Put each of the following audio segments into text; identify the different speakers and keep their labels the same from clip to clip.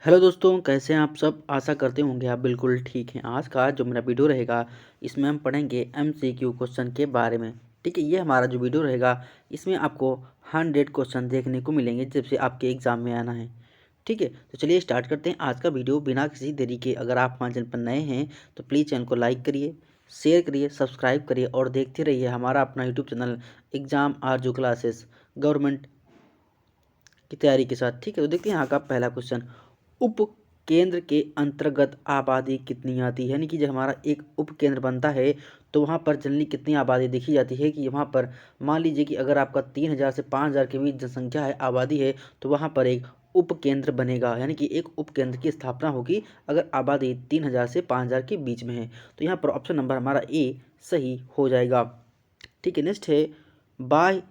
Speaker 1: Hello दोस्तों, कैसे हैं आप सब। आशा करते होंगे आप बिल्कुल ठीक हैं। आज का जो मेरा वीडियो रहेगा इसमें हम पढ़ेंगे एमसीक्यू क्वेश्चन के बारे में। ठीक है, ये हमारा जो वीडियो रहेगा इसमें आपको 100 क्वेश्चन देखने को मिलेंगे जब से आपके एग्ज़ाम में आना है। ठीक है, तो चलिए स्टार्ट करते हैं आज का वीडियो बिना किसी देरी के। अगर आप हमारे चैनल पर नए हैं तो प्लीज़ चैनल को लाइक करिए, शेयर करिए, सब्सक्राइब करिए और देखते रहिए हमारा अपना यूट्यूब चैनल एग्ज़ाम आरजू क्लासेस गवर्नमेंट की तैयारी के साथ। ठीक है, तो देखते हैं यहाँ का पहला क्वेश्चन। उप केंद्र के अंतर्गत आबादी कितनी आती है, यानी कि जब हमारा एक उप केंद्र बनता है तो वहाँ पर जनरली कितनी आबादी देखी जाती है कि वहाँ पर मान लीजिए कि अगर आपका 3000 से 5000 के बीच जनसंख्या है, आबादी है, तो वहाँ पर एक उप केंद्र बनेगा, यानी कि एक उप केंद्र की स्थापना होगी अगर आबादी 3000 से 5000 के बीच में है। तो यहाँ पर ऑप्शन नंबर हमारा ए सही हो जाएगा। ठीक है, नेक्स्ट है बाह्य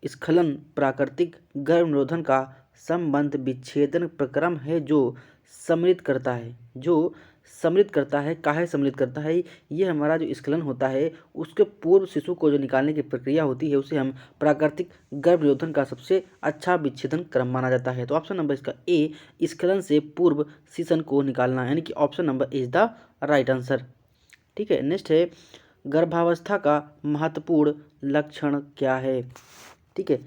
Speaker 1: स्खलन प्राकृतिक गर्भ निरोधन का संबंध विच्छेदन प्रक्रम है जो सम्मिलित करता है। काहे सम्मिलित करता है, ये हमारा जो स्खलन होता है उसके पूर्व शिशु को जो निकालने की प्रक्रिया होती है उसे हम प्राकृतिक गर्भ निरोधन का सबसे अच्छा विच्छेदन क्रम माना जाता है। तो ऑप्शन नंबर इसका ए, स्खलन से पूर्व शिशन को निकालना, यानी कि option number is the right answer. ठीक है, नेक्स्ट है गर्भावस्था का महत्वपूर्ण लक्षण क्या है। ठीक है,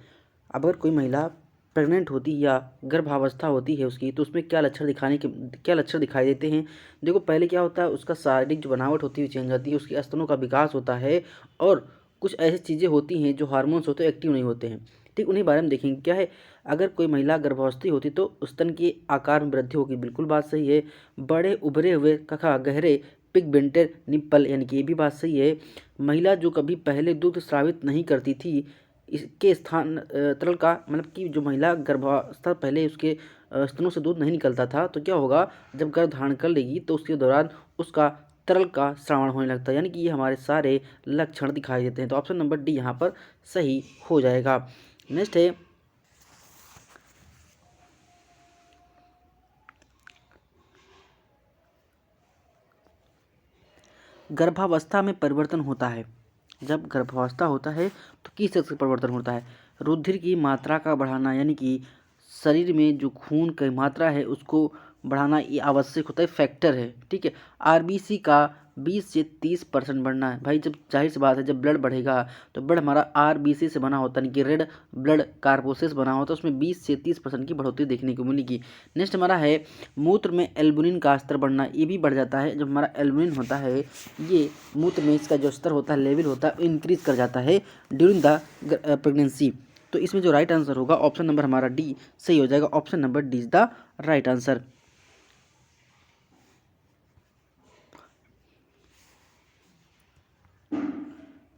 Speaker 1: अगर कोई महिला प्रेग्नेंट होती है या गर्भावस्था होती है उसकी, तो उसमें क्या लक्षण दिखाई देते हैं। देखो, पहले क्या होता है, उसका शारीरिक जो बनावट होती है चेंज होती है, उसके स्तनों का विकास होता है और कुछ ऐसी चीज़ें होती हैं जो हार्मोन्स होते हैं एक्टिव नहीं होते हैं। ठीक, उन्हीं बारे में देखेंगे। क्या है, अगर कोई महिला गर्भावस्थी होती तो स्तन के आकार में वृद्धि होगी, बिल्कुल बात सही है। बड़े उभरे हुए तथा गहरे पिगमेंटेड निप्पल, यानी कि ये भी बात सही है। महिला जो कभी पहले दूध स्रावित नहीं करती थी, इसके स्थान तरल का मतलब कि जो महिला गर्भावस्था पहले उसके स्तनों से दूध नहीं निकलता था, तो क्या होगा, जब गर्भ धारण कर लेगी तो उसके दौरान उसका तरल का श्रावण होने लगता है, यानी कि ये हमारे सारे लक्षण दिखाई देते हैं। तो ऑप्शन नंबर डी यहाँ पर सही हो जाएगा। नेक्स्ट है गर्भावस्था में परिवर्तन होता है। जब गर्भावस्था होता है तो किस तरह से परिवर्तन होता है। रुधिर की मात्रा का बढ़ाना, यानी कि शरीर में जो खून की मात्रा है उसको बढ़ाना, ये आवश्यक होता है, फैक्टर है। ठीक है, आरबीसी का 20 से 30% बढ़ना है। भाई, जब जाहिर सी बात है, जब ब्लड बढ़ेगा तो ब्लड हमारा आरबीसी से बना होता है, यानी कि रेड ब्लड कार्पोसेस बना होता है, उसमें 20 से 30% की बढ़ोतरी देखने को मिलेगी। नेक्स्ट हमारा है मूत्र में एल्बुमिन का स्तर बढ़ना, ये भी बढ़ जाता है। जब हमारा एल्बुमिन होता है, ये मूत्र में इसका जो स्तर होता है, लेवल होता है, इंक्रीज कर जाता है ड्यूरिंग द प्रेगनेंसी। तो इसमें जो राइट आंसर होगा ऑप्शन नंबर हमारा डी सही हो जाएगा। Option number D is the right answer.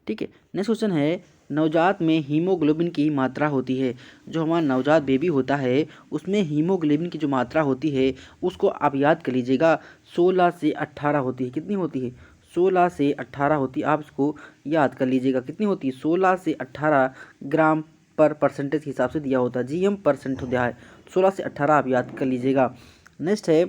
Speaker 1: ठीक है, नेक्स्ट क्वेश्चन है नवजात में हीमोग्लोबिन की मात्रा होती है। जो हमारा नवजात बेबी होता है उसमें हीमोग्लोबिन की जो मात्रा होती है उसको आप याद कर लीजिएगा, 16 से 18 होती है। कितनी होती है, 16 से 18 होती है। आप इसको याद कर लीजिएगा, कितनी होती है, 16 से 18 ग्राम पर परसेंटेज के हिसाब से दिया होता है, जीएम परसेंट दिया है, 16 से 18 आप याद कर लीजिएगा। नेक्स्ट है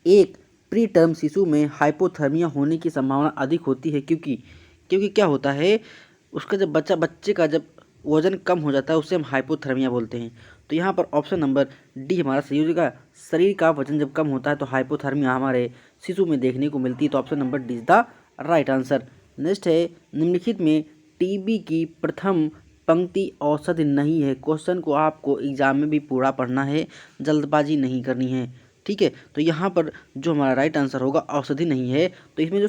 Speaker 1: एक प्री टर्म शिशु में हाइपोथर्मिया होने की संभावना अधिक होती है, क्योंकि क्योंकि क्या होता है, उसका जब बच्चे का जब वजन कम हो जाता है उसे हम हाइपोथर्मिया बोलते हैं। तो यहाँ पर ऑप्शन नंबर डी हमारा सही हो जाएगा। शरीर का वजन जब कम होता है तो हाइपोथर्मिया हमारे शिशु में देखने को मिलती है। तो option number D is the right answer. Next है निम्नलिखित में टीबी की प्रथम पंक्ति औषधि नहीं है। क्वेश्चन को आपको एग्जाम में भी पूरा पढ़ना है, जल्दबाजी नहीं करनी है। ठीक है, तो यहाँ पर जो हमारा राइट आंसर होगा औषधि नहीं है। तो इसमें जो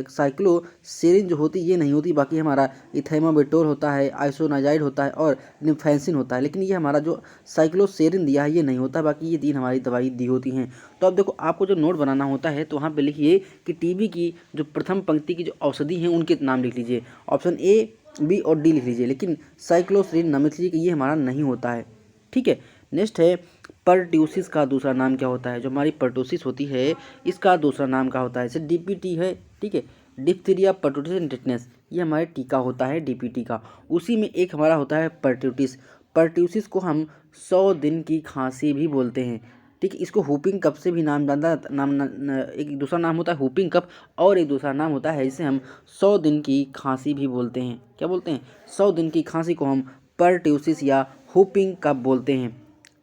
Speaker 1: साइक्लोसेरिन जो होती है ये नहीं होती, बाकी हमारा इथेमाबेटोल होता है, आइसोनाजाइड होता है और निम्फेंसिन होता है। लेकिन ये हमारा जो साइक्लोसेरिन दिया है ये नहीं होता, बाकी ये तीन हमारी दवाई दी होती हैं। तो अब देखो, आपको जो नोट बनाना होता है तो वहाँ पे लिखिए कि टीबी की जो प्रथम पंक्ति की जो औषधि हैं उनके नाम लिख लीजिए, ऑप्शन ए, बी और डी लिख लीजिए, लेकिन साइक्लोसेरिन नाम लिख लीजिए कि ये हमारा नहीं होता है। ठीक है, नेक्स्ट है परट्यूसिस का दूसरा नाम क्या होता है। जो हमारी परटूसिस होती है इसका दूसरा नाम क्या होता है, जैसे डीपीटी है। ठीक है, डिप्थीरिया परटूसिस एंड टिटनेस, ये हमारे टीका होता है डीपीटी का। उसी में एक हमारा होता है परट्यूटिस। परट्यूसिस को हम 100 दिन की खांसी भी बोलते हैं। ठीक है, इसको हुपिंग कफ से भी नाम जानता एक दूसरा नाम होता है हुपिंग कफ, और एक दूसरा नाम होता है इसे हम 100 दिन की खांसी भी बोलते हैं। क्या बोलते हैं, 100 दिन की खांसी को हम परट्यूसिस या हुपिंग कफ बोलते हैं।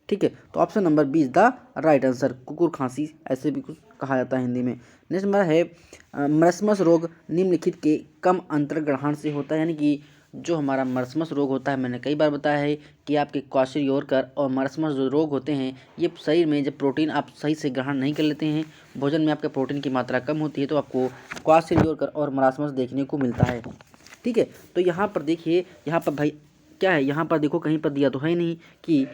Speaker 1: ठीक है, तो option number B is the right answer. कुकुर खांसी ऐसे भी कुछ कहा जाता है हिंदी में। नेक्स्ट हमारा है मरस्मस रोग निम्नलिखित के कम अंतर्ग्रहण से होता है, यानी कि जो हमारा मरस्मस रोग होता है, मैंने कई बार बताया है कि आपके क्वाशियोरकर और मरस्मस जो रोग होते हैं, ये शरीर में जब प्रोटीन आप सही से ग्रहण नहीं कर लेते हैं, भोजन में आपका प्रोटीन की मात्रा कम होती है, तो आपको क्वाशियोरकर और मरस्मस देखने को मिलता है। ठीक है, तो यहाँ पर देखिए, यहाँ पर भाई क्या है, यहाँ पर देखो कहीं पर दिया तो है ही नहीं कि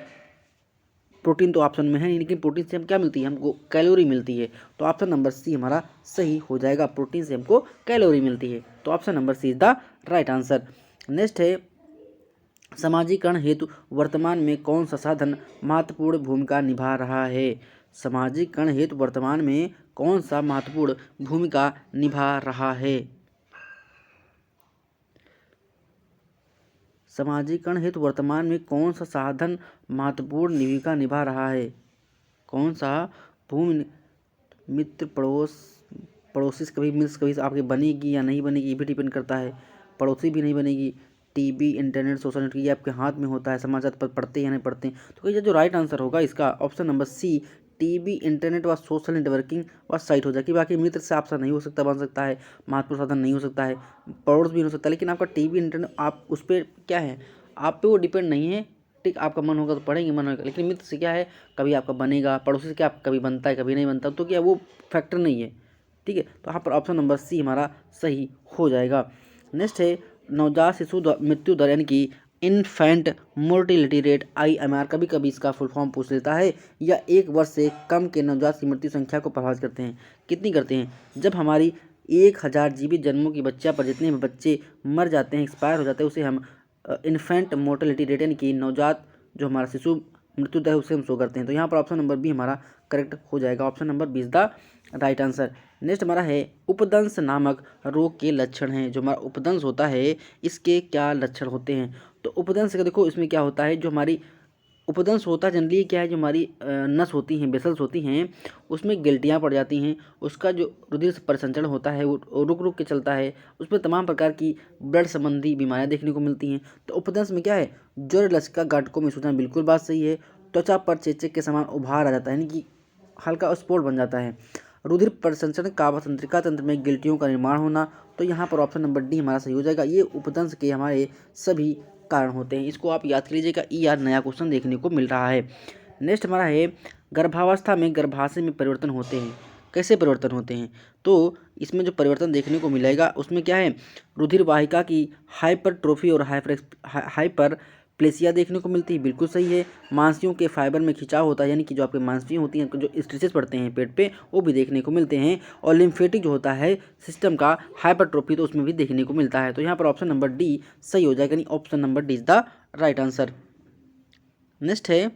Speaker 1: प्रोटीन, तो ऑप्शन में है नहीं, लेकिन प्रोटीन से हम क्या मिलती है, हमको कैलोरी मिलती है। तो ऑप्शन नंबर सी हमारा सही हो जाएगा, प्रोटीन से हमको कैलोरी मिलती है। तो option number C is the right answer. Next है सामाजिकरण हेतु वर्तमान में कौन सा साधन महत्वपूर्ण भूमिका निभा रहा है। सामाजिकरण हेतु वर्तमान में कौन सा महत्वपूर्ण भूमिका निभा रहा है। सामाजिकरण हेतु वर्तमान में कौन सा साधन महत्वपूर्ण भूमिका निभा रहा है। कौन सा भूमि मित्र पड़ोसी से कभी मिल्स कभी आपकी बनेगी या नहीं बनेगी, ये भी डिपेंड करता है। पड़ोसी भी नहीं बनेगी। टीवी, इंटरनेट, सोशल नेटवर्क, ये आपके हाथ में होता है। समाचार पत्र पढ़ते हैं या नहीं पढ़ते हैं। तो ये जो राइट आंसर होगा इसका option number C, TV, internet व सोशल नेटवर्किंग व साइट हो जाएगी। बाकी मित्र से आपसे नहीं हो सकता, बन सकता है, महत्वपूर्ण साधन नहीं हो सकता है, पड़ोस भी नहीं हो सकता, लेकिन आपका टीवी, इंटरनेट, आप उस पर क्या है, आप पे वो डिपेंड नहीं है। ठीक, आपका मन होगा तो पढ़ेंगे, मन होगा, लेकिन मित्र से क्या है, कभी आपका बनेगा, पड़ोसी से क्या कभी बनता है कभी नहीं बनता, तो क्या वो फैक्टर नहीं है। ठीक है, तो यहाँ पर ऑप्शन नंबर सी हमारा सही हो जाएगा। नेक्स्ट है नवजात शिशु मृत्यु दर, यानी कि इन्फेंट मोर्टिलिटी रेट IMR, कभी कभी इसका फुल फॉर्म पूछ लेता है, या 1 वर्ष से कम के नवजात की मृत्यु संख्या को प्रभावित करते हैं। कितनी करते हैं, जब हमारी 1000 जीवित जन्मों की बच्चा पर जितने बच्चे मर जाते हैं, एक्सपायर हो जाते हैं, उसे हम इन्फेंट मोर्टिलिटी रेट, यानी कि नवजात जो हमारा शिशु मृत्यु दर है, उसे हम शो करते हैं। तो यहाँ पर ऑप्शन नंबर बी हमारा करेक्ट हो जाएगा। Option number B is the right answer. Next हमारा है उपदंश नामक रोग के लक्षण हैं। जो हमारा उपदंश होता है, इसके क्या लक्षण होते हैं। तो उपदंश का देखो, इसमें क्या होता है, जो हमारी उपदंश होता है जनरली क्या है, जो हमारी नस होती हैं, वेसल्स होती हैं, उसमें गिल्टियाँ पड़ जाती हैं। उसका जो रुधिर परिसंचरण होता है वो रुक रुक के चलता है। उसमें तमाम प्रकार की ब्लड संबंधी बीमारियाँ देखने को मिलती हैं। तो उपदंश में क्या है, ज्वर, लचका, गांठों में सूजन, बिल्कुल बात सही है। त्वचा पर चेचक के समान उभार आ जाता है, यानी कि हल्का स्पॉट बन जाता है। रुधिर परिसंचरण, काबा तंत्रिका तंत्र में गिल्टियों का निर्माण होना। तो यहाँ पर ऑप्शन नंबर डी हमारा सही हो जाएगा। ये उपदंश के हमारे सभी कारण होते हैं। इसको आप याद कर लीजिएगा, यार नया क्वेश्चन देखने को मिल रहा है। नेक्स्ट हमारा है गर्भावस्था में गर्भाशय में परिवर्तन होते हैं। कैसे परिवर्तन होते हैं, तो इसमें जो परिवर्तन देखने को मिलेगा उसमें क्या है, रुधिर वाहिका की हाइपरट्रोफी और हाइपर प्लेसिया देखने को मिलती है, बिल्कुल सही है। मांसपेशियों के फाइबर में खिंचाव होता है, यानी कि जो आपके मांसपेशियाँ होती हैं, जो स्ट्रेचेस पड़ते हैं पेट पे, वो भी देखने को मिलते हैं। और लिम्फेटिक जो होता है सिस्टम का हाइपरट्रोफी, तो उसमें भी देखने को मिलता है। तो यहाँ पर ऑप्शन नंबर डी सही हो जाएगा, यानी option number D is the right answer. Next है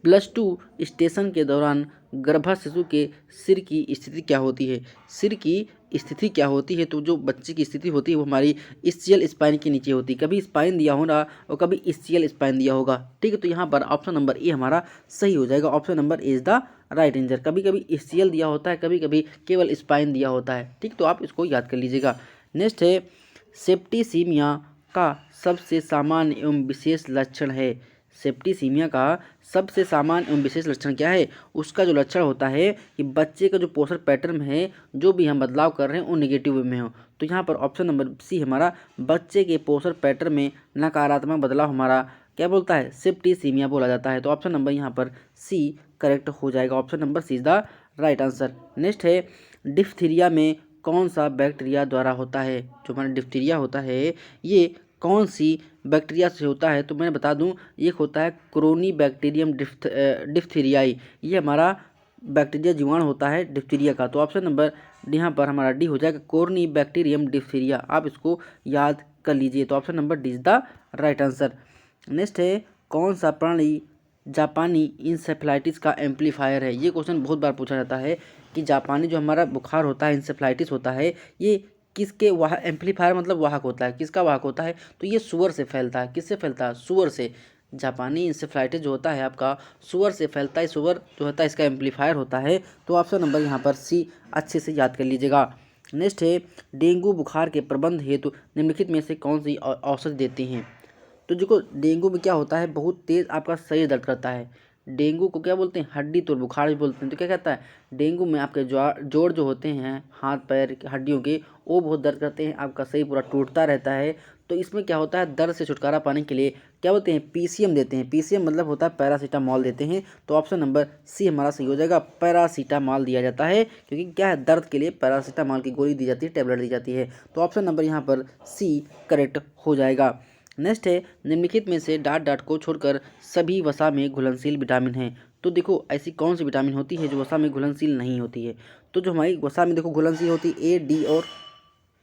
Speaker 1: +2 स्टेशन के दौरान गर्भस्थ शिशु के सिर की स्थिति क्या होती है। सिर की स्थिति क्या होती है, तो जो बच्चे की स्थिति होती है वो हमारी इस्चियल स्पाइन के नीचे होती है। कभी स्पाइन दिया होगा और कभी इस्चियल स्पाइन दिया होगा। ठीक है, तो यहाँ पर ऑप्शन नंबर ए हमारा सही हो जाएगा। Option number A is the right answer. कभी कभी इस्चियल दिया होता है, कभी कभी केवल स्पाइन दिया होता है। ठीक, तो आप इसको याद कर लीजिएगा। नेक्स्ट है सेप्टिसीमिया का सबसे सामान्य एवं विशेष लक्षण है। सेप्टिसीमिया का सबसे सामान्य एवं विशेष लक्षण क्या है, उसका जो लक्षण होता है कि बच्चे का जो पोषण पैटर्न है, जो भी हम बदलाव कर रहे हैं वो नेगेटिव वे में हो। तो यहाँ पर ऑप्शन नंबर सी हमारा बच्चे के पोषण पैटर्न में नकारात्मक बदलाव हमारा क्या बोलता है, सेप्टिसीमिया बोला जाता है। तो ऑप्शन नंबर यहाँ पर सी करेक्ट हो जाएगा। Option number C is the right answer. Next है डिप्थीरिया में कौन सा बैक्टीरिया द्वारा होता है। जो हमारा डिप्थीरिया होता है ये कौन सी बैक्टीरिया से होता है, तो मैं बता दूं, एक होता है क्रोनी बैक्टीरियम डिप्थीरियाई। ये हमारा बैक्टीरिया जीवाणु होता है डिप्थीरिया का। तो ऑप्शन नंबर यहाँ पर हमारा डी हो जाएगा, कोर्नी बैक्टीरियम डिप्थीरिया। आप इसको याद कर लीजिए। तो option number D is the right answer. Next है कौन सा प्राणी जापानी इंसेफ्लाइटिस का एम्पलीफायर है। ये क्वेश्चन बहुत बार पूछा जाता है कि जापानी जो हमारा बुखार होता है, इंसेफ्लाइटिस होता है, ये किसके वाहक, एम्पलीफायर मतलब वाहक होता है, किसका वाहक होता है, तो ये सुअर से फैलता है। किससे फैलता है, सुअर से। जापानी इंसेफ्लाइटिस जो होता है आपका सुअर से फैलता है। सुअर जो होता है इसका एम्पलीफायर होता है। तो ऑप्शन नंबर यहाँ पर सी अच्छे से याद कर लीजिएगा। नेक्स्ट है डेंगू बुखार के प्रबंध हेतु निम्नलिखित में से कौन सी औषधि देते हैं। तो देखो डेंगू में क्या होता है, बहुत तेज़ आपका शरीर दर्द करता है। डेंगू को क्या बोलते हैं, हड्डी तोड़ बुखार भी बोलते हैं। तो क्या कहता है, डेंगू में आपके जोड़ जो होते हैं हाथ पैर की हड्डियों के, वो बहुत दर्द करते हैं, आपका शरीर पूरा टूटता रहता है। तो इसमें क्या होता है, दर्द से छुटकारा पाने के लिए क्या बोलते हैं, पीसीएम देते हैं। पीसीएम मतलब होता है पैरासीटामॉल देते हैं। तो ऑप्शन नंबर सी हमारा सही हो जाएगा, पैरासीटामॉल दिया जाता है, क्योंकि क्या है, दर्द के लिए पैरासीटामॉल की गोली दी जाती है, टैबलेट दी जाती है। तो ऑप्शन नंबर यहाँ पर सी करेक्ट हो जाएगा। नेक्स्ट है, निम्नलिखित में से डाट डाट को छोड़कर सभी वसा में घुलनशील विटामिन हैं। तो देखो ऐसी कौन सी विटामिन होती है जो वसा में घुलनशील नहीं होती है। तो जो हमारी वसा में देखो घुलनशील होती है, ए डी और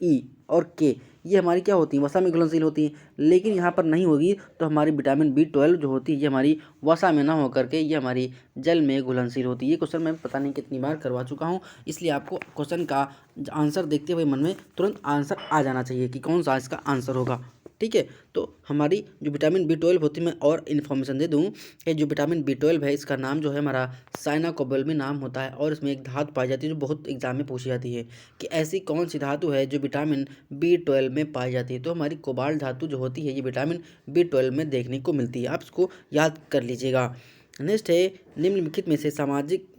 Speaker 1: ई और के, ये हमारी क्या होती है, वसा में घुलनशील होती है। लेकिन यहाँ पर नहीं होगी तो हमारी विटामिन बी 12 जो होती है, ये हमारी वसा में ना होकर के ये हमारी जल में घुलनशील होती है। ये क्वेश्चन मैं पता नहीं कितनी बार करवा चुका हूँ, इसलिए आपको क्वेश्चन का आंसर देखते हुए मन में तुरंत आंसर आ जाना चाहिए कि कौन सा इसका आंसर होगा। ठीक है, तो हमारी जो विटामिन बी 12 होती है, मैं और इन्फॉर्मेशन दे दूं कि जो विटामिन बी 12 है, इसका नाम जो है हमारा साइनाकोबाल्मिन नाम होता है, और इसमें एक धातु पाई जाती है जो बहुत एग्जाम में पूछी जाती है कि ऐसी कौन सी धातु है जो विटामिन बी 12 में पाई जाती है। तो हमारी कोबाल्ट धातु जो होती है, ये विटामिन बी 12 में देखने को मिलती है, आप इसको याद कर लीजिएगा। नेक्स्ट है, निम्नलिखित में से सामाजिक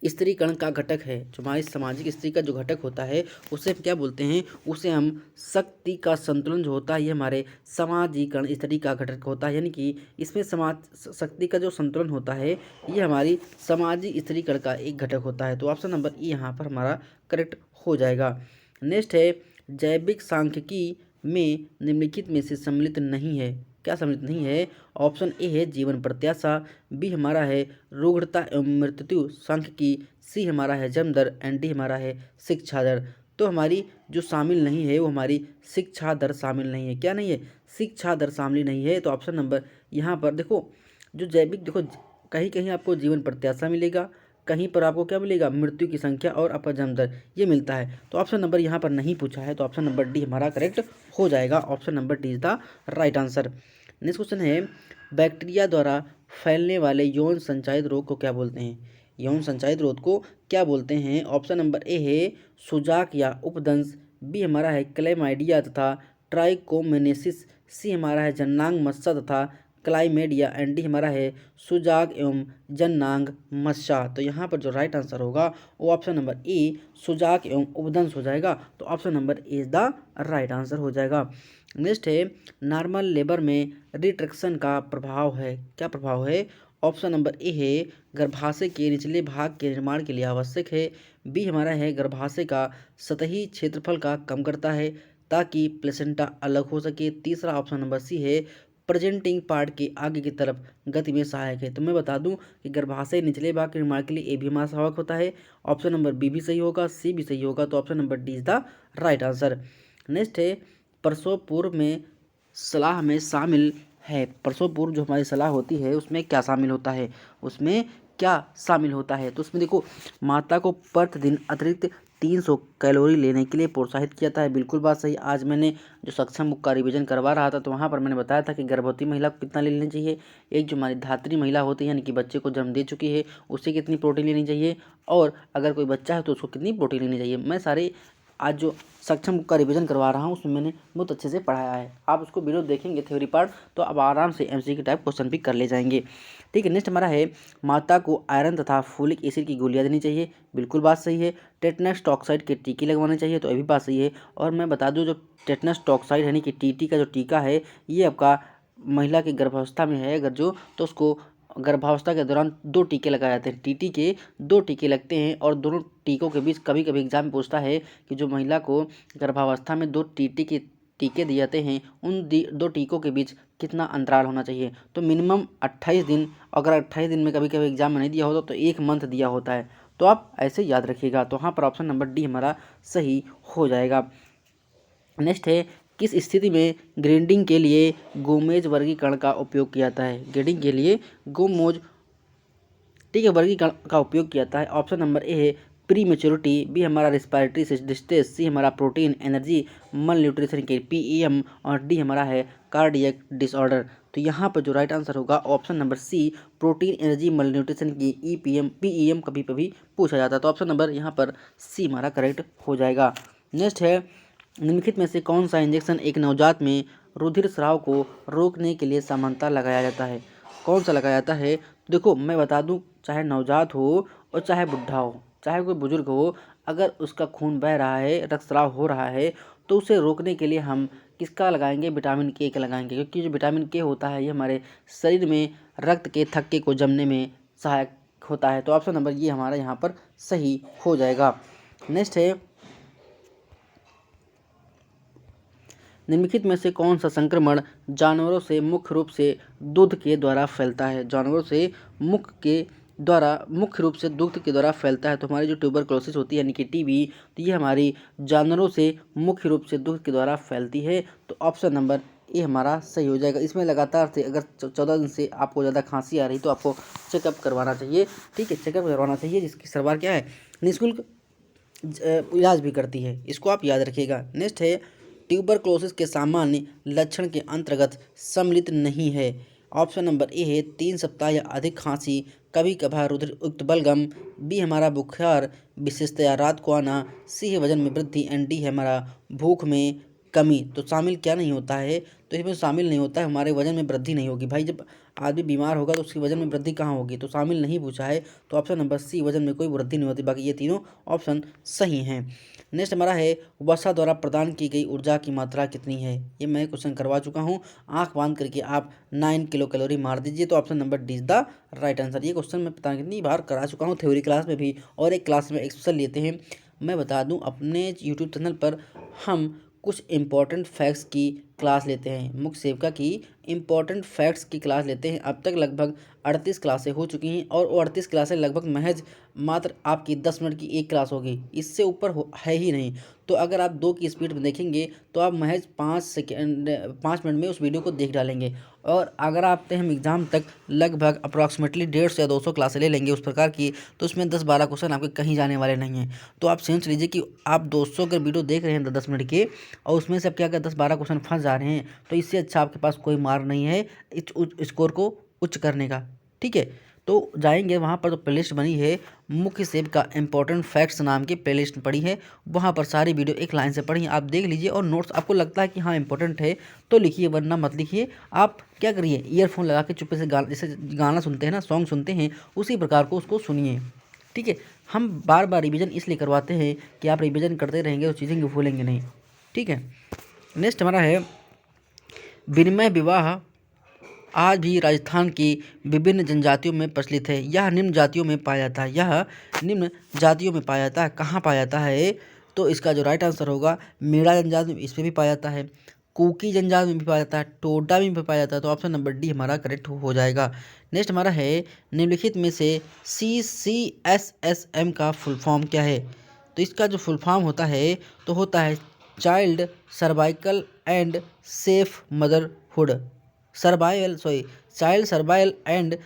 Speaker 1: स्त्रीकरण का घटक है, जो हमारी सामाजिक स्त्री का जो घटक होता है उसे हम क्या बोलते हैं, उसे हम शक्ति का संतुलन जो होता है, ये हमारे समाजीकरण स्त्री का घटक होता है। यानी कि इसमें समाज शक्ति का जो संतुलन होता है, ये हमारी सामाजिक स्त्रीकरण का एक घटक होता है। तो ऑप्शन नंबर ई यहाँ पर हमारा करेक्ट हो जाएगा। नेक्स्ट है, जैविक सांख्यिकी में निम्नलिखित में से सम्मिलित नहीं है। क्या सम्मिलित नहीं है, ऑप्शन ए है जीवन प्रत्याशा, बी हमारा है रूढ़ता एवं मृत्यु सांख्यिकी, सी हमारा है जन्म दर, एंड डी हमारा है शिक्षा दर। तो हमारी जो शामिल नहीं है वो हमारी शिक्षा दर शामिल नहीं है। क्या नहीं है, शिक्षा दर शामिल नहीं है। तो ऑप्शन नंबर यहाँ पर देखो, जो जैविक देखो, कहीं कहीं आपको जीवन प्रत्याशा मिलेगा, कहीं पर आपको क्या मिलेगा, मृत्यु की संख्या और आपका जन्म दर ये मिलता है। तो ऑप्शन नंबर यहाँ पर नहीं पूछा है, तो ऑप्शन नंबर डी हमारा करेक्ट हो जाएगा। Option number D is the right answer. Next question है, बैक्टीरिया द्वारा फैलने वाले यौन संचारित रोग को क्या बोलते हैं। यौन संचारित रोग को क्या बोलते हैं। ऑप्शन नंबर ए है सुजाक या उपदंश, बी हमारा है क्लेमाइडिया तथा ट्राइकोमेनेसिस, सी हमारा है जन्नांग मस्सा तथा क्लाइमेडिया, एंड डी हमारा है सुजाग एवं जन्नांग मस्सा। तो यहाँ पर जो राइट आंसर होगा वो ऑप्शन नंबर ए सुजाग एवं उपदंश हो जाएगा। तो option number A is the right answer हो जाएगा। नेक्स्ट है, नॉर्मल लेबर में रिट्रैक्शन का प्रभाव है। क्या प्रभाव है, ऑप्शन नंबर ए है गर्भाशय के निचले भाग के निर्माण के लिए आवश्यक है, बी हमारा है गर्भाशय का सतही क्षेत्रफल का कम करता है ताकि प्लेसेंटा अलग हो सके, तीसरा ऑप्शन नंबर सी है प्रेजेंटिंग पार्ट के आगे की तरफ गति में सहायक है। तो मैं बता दूं कि गर्भाशय निचले भाग के निर्माण के लिए ए भी हमारा सहायक होता है। ऑप्शन नंबर बी भी सही होगा, सी भी सही होगा। तो option number D is the right answer. Next है, प्रसव पूर्व में सलाह में शामिल है। प्रसव पूर्व जो हमारी सलाह होती है उसमें क्या शामिल होता है, उसमें क्या शामिल होता है। तो उसमें देखो, माता को प्रतिदिन अतिरिक्त 300 कैलोरी लेने के लिए प्रोत्साहित किया जाता है। बिल्कुल बात सही। आज मैंने जो सक्षम बुक का रिवीजन करवा रहा था तो वहाँ पर मैंने बताया था कि गर्भवती महिला को कितना ले लेना चाहिए, एक जो हमारी धात्री महिला होती है यानी कि बच्चे को जन्म दे चुकी है उससे कितनी प्रोटीन लेनी चाहिए, और अगर कोई बच्चा है तो उसको कितनी प्रोटीन लेनी चाहिए। मैं सारे आज जो सक्षम बुक का रिवीजन करवा रहा हूँ उसमें मैंने बहुत अच्छे से पढ़ाया है। आप उसको वीडियो देखेंगे थ्योरी पार्ट तो अब आराम से एमसीक्यू टाइप क्वेश्चन भी कर ले जाएंगे। ठीक है, नेक्स्ट हमारा है, माता को आयरन तथा फोलिक एसिड की गोलियां देनी चाहिए। बिल्कुल बात सही है। टेटनस टॉक्साइड के टीके लगवाने चाहिए, तो ये भी बात सही है। और मैं बता दूं, जो टेटनस टॉक्साइड यानी कि टीटी का जो टीका है, ये आपका महिला की गर्भावस्था में है अगर जो, तो उसको गर्भावस्था के दौरान 2 टीके लगाए जाते हैं। टीटी के 2 टीके लगते हैं, और दोनों टीकों के बीच कभी कभी एग्जाम में पूछता है कि जो महिला को गर्भावस्था में 2 टीटी के टीके दिए जाते हैं, उन 2 टीकों के बीच कितना अंतराल होना चाहिए। तो मिनिमम 28 दिन, अगर 28 दिन में कभी कभी एग्जाम में नहीं दिया होता तो 1 मंथ दिया होता है। तो आप ऐसे याद रखिएगा। तो यहाँ पर ऑप्शन नंबर डी हमारा सही हो जाएगा। नेक्स्ट है, किस स्थिति में ग्रेडिंग के लिए गोमेज वर्गीकरण का उपयोग किया जाता है। ग्रेडिंग के लिए गोमेज, ठीक है, वर्गीकरण का उपयोग किया जाता है। ऑप्शन नंबर ए है प्री मेच्योरिटी, बी हमारा रिस्पायरेटरी डिस्ट्रेस, सी हमारा प्रोटीन एनर्जी मल न्यूट्रिशन के पीईएम, और डी हमारा है कार्डियक डिसऑर्डर। तो यहाँ पर जो राइट आंसर होगा option number C protein energy malnutrition की ईपीएम पीईएम कभी कभी पूछा जाता है। तो ऑप्शन नंबर यहाँ पर सी हमारा करेक्ट हो जाएगा। नेक्स्ट है, निम्नलिखित में से कौन सा इंजेक्शन एक नवजात में रुधिर स्राव को रोकने के लिए सामान्यतः लगाया जाता है? कौन सा लगाया जाता है? देखो मैं बता दूं, चाहे नवजात हो और चाहे बुढ़ा हो, चाहे कोई बुजुर्ग हो, अगर उसका खून बह रहा है, रक्तस्राव हो रहा है, तो उसे रोकने के लिए हम किसका लगाएंगे? विटामिन के का लगाएंगे, क्योंकि जो विटामिन के होता है ये हमारे शरीर में रक्त के थक्के को जमने में सहायक होता है। तो ऑप्शन नंबर ये हमारा यहाँ पर सही हो जाएगा। नेक्स्ट है, निम्नलिखित में से कौन सा संक्रमण जानवरों से मुख्य रूप से दूध के द्वारा फैलता है? जानवरों से मुख्य रूप से दूध के द्वारा फैलता है। तो हमारी जो ट्यूबरक्लोसिस होती है यानी कि टीबी, तो ये हमारी जानवरों से मुख्य रूप से दूध के द्वारा फैलती है। तो ऑप्शन नंबर ए हमारा सही हो जाएगा। इसमें लगातार से अगर 14 दिन से आपको ज़्यादा खांसी आ रही तो आपको चेकअप करवाना चाहिए। ठीक है, चेकअप करवाना चाहिए, जिसकी सरकार क्या है, निःशुल्क इलाज भी करती है। इसको आप याद रखिएगा। नेक्स्ट है, ट्यूबरक्लोसिस के सामान्य लक्षण के अंतर्गत सम्मिलित नहीं है। ऑप्शन नंबर ए है 3 सप्ताह या अधिक खांसी, कभी कभार रुधिर युक्त बलगम, बी हमारा बुखार विशेषतया रात को आना, सी है वजन में वृद्धि, एंड डी है हमारा भूख में कमी। तो शामिल क्या नहीं होता है? तो इसमें शामिल नहीं होता है हमारे वजन में वृद्धि नहीं होगी। भाई जब आदमी बीमार होगा तो उसकी वजन में वृद्धि कहाँ होगी? तो शामिल नहीं पूछा है। तो ऑप्शन नंबर सी, वजन में कोई वृद्धि नहीं होती। बाकी ये तीनों ऑप्शन सही हैं। नेक्स्ट हमारा है, वसा द्वारा प्रदान की गई ऊर्जा की मात्रा कितनी है? ये मैं क्वेश्चन करवा चुका हूँ। आंख बांध करके आप 9 किलो कैलोरी मार दीजिए। तो option number D is the right answer. ये क्वेश्चन मैं पता नहीं कितनी बार करा चुका हूँ, थ्योरी क्लास में भी और एक क्लास में एक्सप्रेशन लेते हैं। मैं बता दूं, अपने यूट्यूब चैनल पर हम कुछ इम्पॉर्टेंट फैक्ट्स की क्लास लेते हैं। मुख्य सेविका की इम्पॉर्टेंट फैक्ट्स की क्लास लेते हैं। अब तक लगभग 38 क्लासें हो चुकी हैं और वो 38 क्लासें लगभग महज मात्र आपकी 10 मिनट की एक क्लास होगी, इससे ऊपर है ही नहीं। तो अगर आप 2 की स्पीड में देखेंगे तो आप महज 5 मिनट में उस वीडियो को देख डालेंगे। और अगर आप हम एग्ज़ाम तक लगभग अप्रॉक्सीमेटली 150 या 200 क्लासें ले लेंगे उस प्रकार की, तो उसमें 10-12 क्वेश्चन आपके कहीं जाने वाले नहीं हैं। तो आप सोच लीजिए कि आप 200 अगर वीडियो देख रहे हैं 10 मिनट के, और उसमें से अब क्या 10-12 क्वेश्चन फंस जा रहे हैं, तो इससे अच्छा आपके पास कोई मार्ग नहीं है इस स्कोर को उच्च करने का। ठीक है, तो जाएंगे वहाँ पर, जो प्लेलिस्ट बनी है मुख्य सेव का इम्पोर्टेंट फैक्ट्स नाम की प्लेलिस्ट पड़ी है, वहाँ पर सारी वीडियो एक लाइन से पढ़ी, आप देख लीजिए। और नोट्स आपको लगता है कि हाँ इंपॉर्टेंट है तो लिखिए, वरना मत लिखिए। आप क्या करिए, ईयरफोन लगा के चुप्पे से जैसे गाना सुनते हैं ना, सॉन्ग सुनते हैं, उसी प्रकार को उसको सुनिए। ठीक है, हम बार बार रिविज़न इसलिए करवाते हैं कि आप रिविज़न करते रहेंगे तो चीज़ें भूलेंगे नहीं। ठीक है, नेक्स्ट हमारा है, विनिमय विवाह आज भी राजस्थान की विभिन्न जनजातियों में प्रचलित है। यह निम्न जातियों में पाया जाता है। यह निम्न जातियों में पाया जाता है। कहाँ पाया जाता है? तो इसका जो राइट आंसर होगा, मेरा जनजाति में इस पर भी पाया जाता है, कुकी जनजाति में भी पाया जाता है, टोडा में भी पाया जाता है। तो ऑप्शन नंबर डी हमारा करेक्ट हो जाएगा। नेक्स्ट हमारा है, निम्नलिखित में से CCSSM का फुल फॉर्म क्या है? तो इसका जो फुल फॉर्म होता है तो होता है child cervical and safe motherhood, child survival and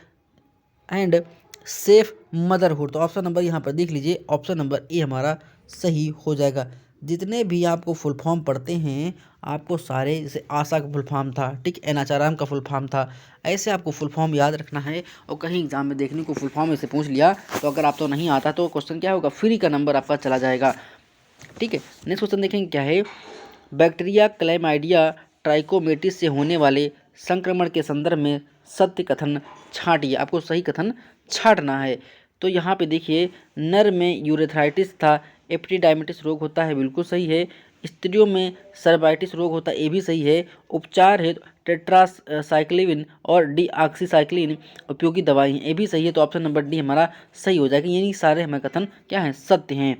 Speaker 1: safe motherhood. तो ऑप्शन नंबर यहाँ पर देख लीजिए, ऑप्शन नंबर ए हमारा सही हो जाएगा। जितने भी आपको फुल फॉर्म पढ़ते हैं, आपको सारे, जैसे आशा का फुल फॉर्म था, ठीक, एनाचाराम का फुल फॉर्म था, ऐसे आपको फुल फॉर्म याद रखना है। और कहीं एग्जाम में देखने को फुल फॉर्म ऐसे पूछ लिया तो अगर आप तो नहीं आता तो क्वेश्चन क्या होगा, फ्री का नंबर आपका चला जाएगा। ठीक है, नेक्स्ट क्वेश्चन देखेंगे क्या है, बैक्टीरिया क्लैमाइडिया ट्राइकोमेटिस से होने वाले संक्रमण के संदर्भ में सत्य कथन छांटिए। आपको सही कथन छांटना है। तो यहाँ पे देखिए, नर में यूरेथ्राइटिस था, एपिडिडाइमिटिस रोग होता है, बिल्कुल सही है। स्त्रियों में सर्वाइटिस रोग होता है, ये भी सही है। उपचार है टेट्रासाइक्लिन और डीऑक्सीसाइक्लिन उपयोगी दवाई हैं, ये भी सही है। तो ऑप्शन नंबर डी हमारा सही हो जाएगा। ये सारे हमारे कथन क्या हैं, सत्य हैं।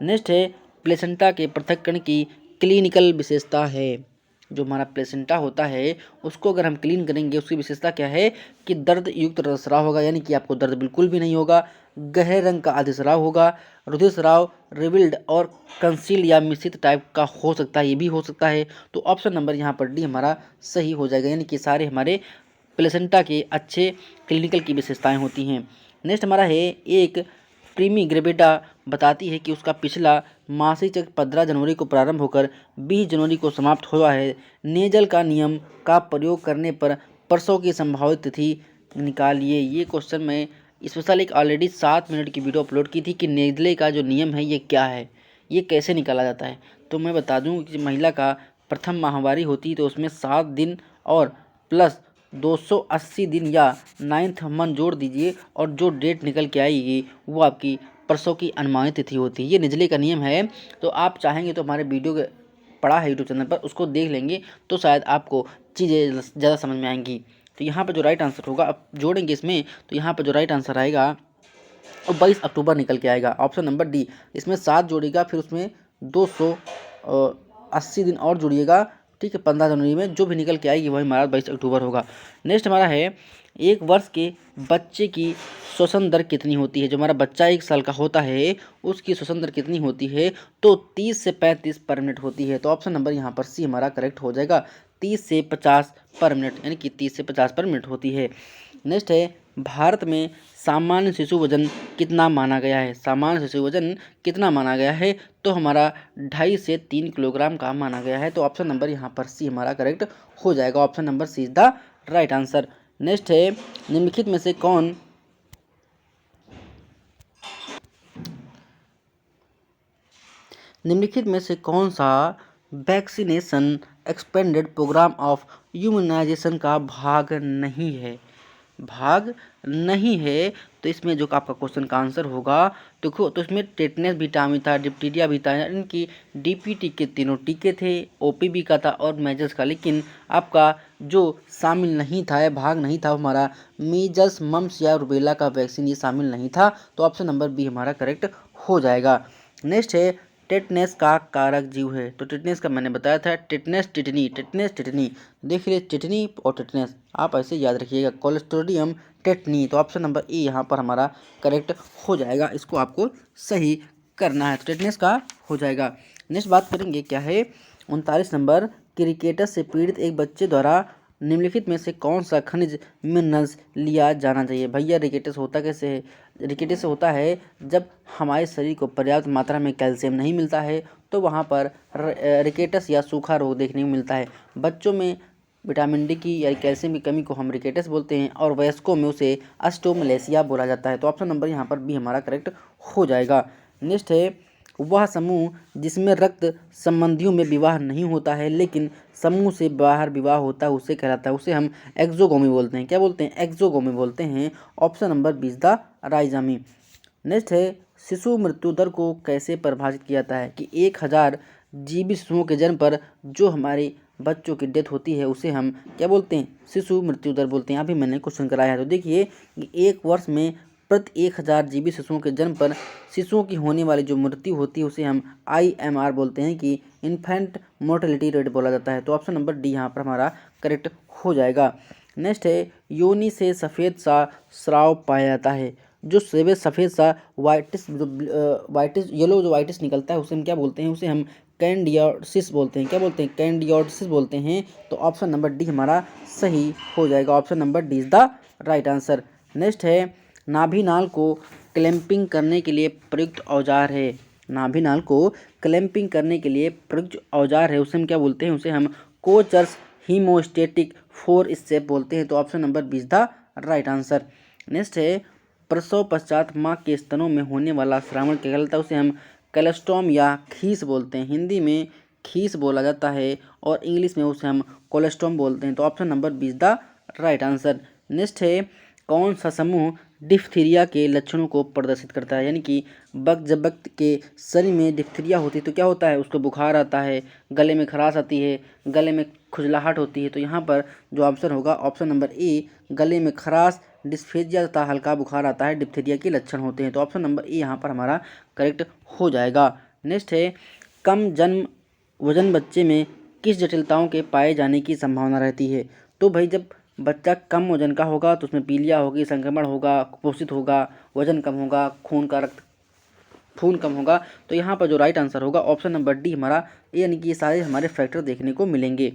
Speaker 1: नेक्स्ट है, प्लेसेंटा के पृथक्करण की क्लिनिकल विशेषता है। जो हमारा प्लेसेंटा होता है उसको अगर हम क्लीन करेंगे, उसकी विशेषता क्या है कि दर्द युक्त रक्तस्राव होगा, यानी कि आपको दर्द बिल्कुल भी नहीं होगा, गहरे रंग का अधिस्राव होगा, रुधिर स्राव रिविल्ड और कंसील या मिश्रित टाइप का हो सकता है, ये भी हो सकता है। तो ऑप्शन नंबर यहाँ पर डी हमारा सही हो जाएगा, यानी कि सारे हमारे प्लेसेंटा के अच्छे क्लिनिकल की विशेषताएँ होती हैं। नेक्स्ट हमारा है, एक प्रीमी ग्रेविडा बताती है कि उसका पिछला मासिक चक्र 15 जनवरी को प्रारंभ होकर 20 जनवरी को समाप्त हुआ है। नेजल का नियम का प्रयोग करने पर प्रसव की संभावित तिथि निकालिए। ये क्वेश्चन मैं स्पेशल एक ऑलरेडी 7 मिनट की वीडियो अपलोड की थी कि नेजले का जो नियम है ये क्या है, ये कैसे निकाला जाता है। तो मैं बता दूं कि महिला का प्रथम माहवारी होती है तो उसमें 7 दिन और प्लस 280 दिन या 9th मंथ जोड़ दीजिए और जो डेट निकल के आएगी वो आपकी प्रसव की अनुमानित तिथि होती है। ये निजले का नियम है। तो आप चाहेंगे तो हमारे वीडियो के पड़ा है यूट्यूब चैनल पर, उसको देख लेंगे तो शायद आपको चीज़ें ज़्यादा समझ में आएंगी। तो यहाँ पर जो राइट आंसर होगा, अब जोड़ेंगे इसमें, तो यहाँ पर जो राइट आंसर आएगा वो 22 अक्टूबर निकल के आएगा, ऑप्शन नंबर डी। इसमें 7 जोड़ेगा, फिर उसमें 280 दिन और जोड़िएगा, ठीक है, 15 जनवरी में जो भी निकल के आएगी वही हमारा 22 अक्टूबर होगा। नेक्स्ट हमारा है, एक वर्ष के बच्चे की श्वसन दर कितनी होती है। जो हमारा बच्चा 1 साल का होता है उसकी श्वसन दर कितनी होती है, तो 30 से 35 पर मिनट होती है। तो ऑप्शन नंबर यहाँ पर सी हमारा करेक्ट हो जाएगा, 30 से 50 पर मिनट, यानी कि 30 से 50 पर मिनट होती है। नेक्स्ट है, भारत में सामान्य शिशु वजन कितना माना गया है। सामान्य शिशु वजन कितना माना गया है, तो हमारा 2.5 से 3 किलोग्राम का माना गया है। तो ऑप्शन नंबर यहाँ पर सी हमारा करेक्ट हो जाएगा, option number C is the right answer. Next है, निम्नलिखित में से कौन सा vaccination expanded programme of immunization का भाग नहीं है। भाग नहीं है, तो इसमें जो आपका क्वेश्चन का आंसर होगा, देखो तो इसमें टेटनस विटामिन था, डिप्टीरिया भी था, इनकी डीपीटी के तीनों टीके थे, ओपीवी का था और मेजल्स का, लेकिन आपका जो शामिल नहीं था या भाग नहीं था हमारा मीजल्स, मम्स या रुबेला का वैक्सीन, ये शामिल नहीं था। तो ऑप्शन नंबर बी हमारा करेक्ट हो जाएगा। नेक्स्ट है, टेटनेस का कारक जीव है। तो टेटनेस का मैंने बताया था, टेटनेस टिटनी, देखिए टिटनी और टेटनेस आप ऐसे याद रखिएगा, कोलेस्ट्रोडियम टेटनी। तो ऑप्शन नंबर ए यहाँ पर हमारा करेक्ट हो जाएगा, इसको आपको सही करना है, तो टेटनेस का हो जाएगा। नेक्स्ट बात करेंगे क्या है, 39 नंबर, क्रिकेटस से पीड़ित एक बच्चे द्वारा निम्नलिखित में से कौन सा खनिज मिनरल्स लिया जाना चाहिए। भैया रिकेटस होता कैसे है, रिकेटस होता है जब हमारे शरीर को पर्याप्त मात्रा में कैल्शियम नहीं मिलता है तो वहाँ पर रिकेटस या सूखा रोग देखने को मिलता है। बच्चों में विटामिन डी की या कैल्शियम की कमी को हम रिकेटस बोलते हैं और वयस्कों में उसे अस्टोमलेसिया बोला जाता है। तो ऑप्शन नंबर यहाँ पर बी हमारा करेक्ट हो जाएगा। नेक्स्ट है, वह समूह जिसमें रक्त संबंधियों में विवाह नहीं होता है लेकिन समूह से बाहर विवाह होता है उसे कहलाता है, उसे हम एक्सोगोमी बोलते हैं। क्या बोलते हैं, एक्सोगोमी बोलते हैं। Option number B is the राइजामी। नेक्स्ट है, शिशु मृत्यु दर को कैसे परिभाषित किया जाता है कि 1000 जीवित शिशुओं के जन्म पर जो हमारे बच्चों की डेथ होती है उसे हम क्या बोलते हैं, शिशु मृत्यु दर बोलते हैं। अभी मैंने क्वेश्चन कराया है, तो देखिए कि एक वर्ष में प्रति 1000 जीवित शिशुओं के जन्म पर शिशुओं की होने वाली जो मृत्यु होती है उसे हम IMR बोलते हैं, कि इन्फेंट मोर्टेलिटी रेट बोला जाता है। तो ऑप्शन नंबर डी यहाँ पर हमारा करेक्ट हो जाएगा। नेक्स्ट है, योनि से सफ़ेद सा स्राव पाया जाता है। जो सफ़ेद सा वाइटिस येलो जो वाइटिस निकलता है उसे हम क्या बोलते हैं, उसे हम कैंडियोसिस बोलते हैं। क्या बोलते हैं, कैंडियोसिस बोलते हैं। तो ऑप्शन नंबर डी हमारा सही हो जाएगा, option number D is the right answer. Next है, नाभिनाल को क्लैंपिंग करने के लिए प्रयुक्त औजार है। नाभिनाल को क्लैंपिंग करने के लिए प्रयुक्त औजार है, उसे हम क्या बोलते हैं, उसे हम कोचर्स हीमोस्टेटिक 4 स्टेप बोलते हैं। तो option number B is the right answer. Next है, प्रसव पश्चात माँ के स्तनों में होने वाला श्रावण क्या कहलाता है, उसे हम कोलेस्ट्रॉम या खीस बोलते हैं। हिंदी में खीस बोला जाता है और इंग्लिश में उसे हम कोलेस्ट्रॉम बोलते हैं। तो option number B is the right answer. Next है, कौन सा समूह डिप्थीरिया के लक्षणों को प्रदर्शित करता है, यानी कि जब व्यक्ति के शरीर में डिप्थीरिया होती है तो क्या होता है, उसको बुखार आता है, गले में खराश आती है, गले में खुजलाहट होती है। तो यहाँ पर जो ऑप्शन होगा ऑप्शन नंबर ए, गले में खराश, डिस्फेजिया तथा हल्का बुखार आता है, डिप्थीरिया के लक्षण होते हैं। तो ऑप्शन नंबर ए यहाँ पर हमारा करेक्ट हो जाएगा। नेक्स्ट है, कम जन्म वजन बच्चे में किस जटिलताओं के पाए जाने की संभावना रहती है। तो भाई जब बच्चा कम वजन का होगा तो उसमें पीलिया होगी, संक्रमण होगा, कुपोषित होगा, वजन कम होगा, खून कम होगा। तो यहाँ पर जो राइट आंसर होगा ऑप्शन नंबर डी हमारा, यानी कि ये सारे हमारे फैक्टर देखने को मिलेंगे।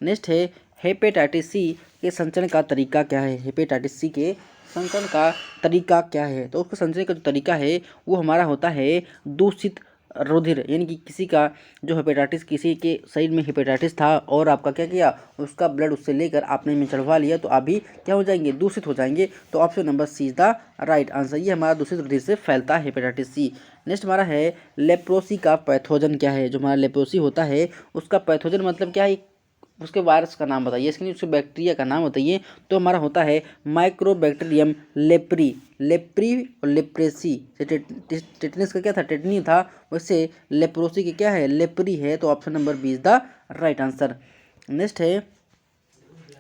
Speaker 1: नेक्स्ट है, हेपेटाइटिस सी के संचरण का तरीका क्या है। हेपेटाइटिस सी के संचरण का तरीका क्या है, तो उसके संचरण का जो तरीका है वो हमारा होता है दूषित रुधिर यानी कि किसी का जो हेपेटाइटिस, किसी के शरीर में हेपेटाइटिस था और आपका क्या किया, उसका ब्लड उससे लेकर आपने में चढ़वा लिया, तो आप भी क्या हो जाएंगे, दूषित हो जाएंगे। तो option number C is the right answer. ये हमारा दूषित रुधिर से फैलता है हेपेटाइटिस सी। नेक्स्ट हमारा है लेप्रोसी का पैथोजन क्या है। जो हमारा लेप्रोसी होता है उसका पैथोजन मतलब क्या है, उसके वायरस का नाम बताइए, इसके उसके बैक्टीरिया का नाम बताइए। तो हमारा होता है माइक्रोबैक्टीरियम लेप्री। लेप्री और लेप्रेसी से टेटनस का क्या था, टेटनी था, वैसे लेप्रोसी की क्या है, लेप्री है। तो option number B is the right answer. Next है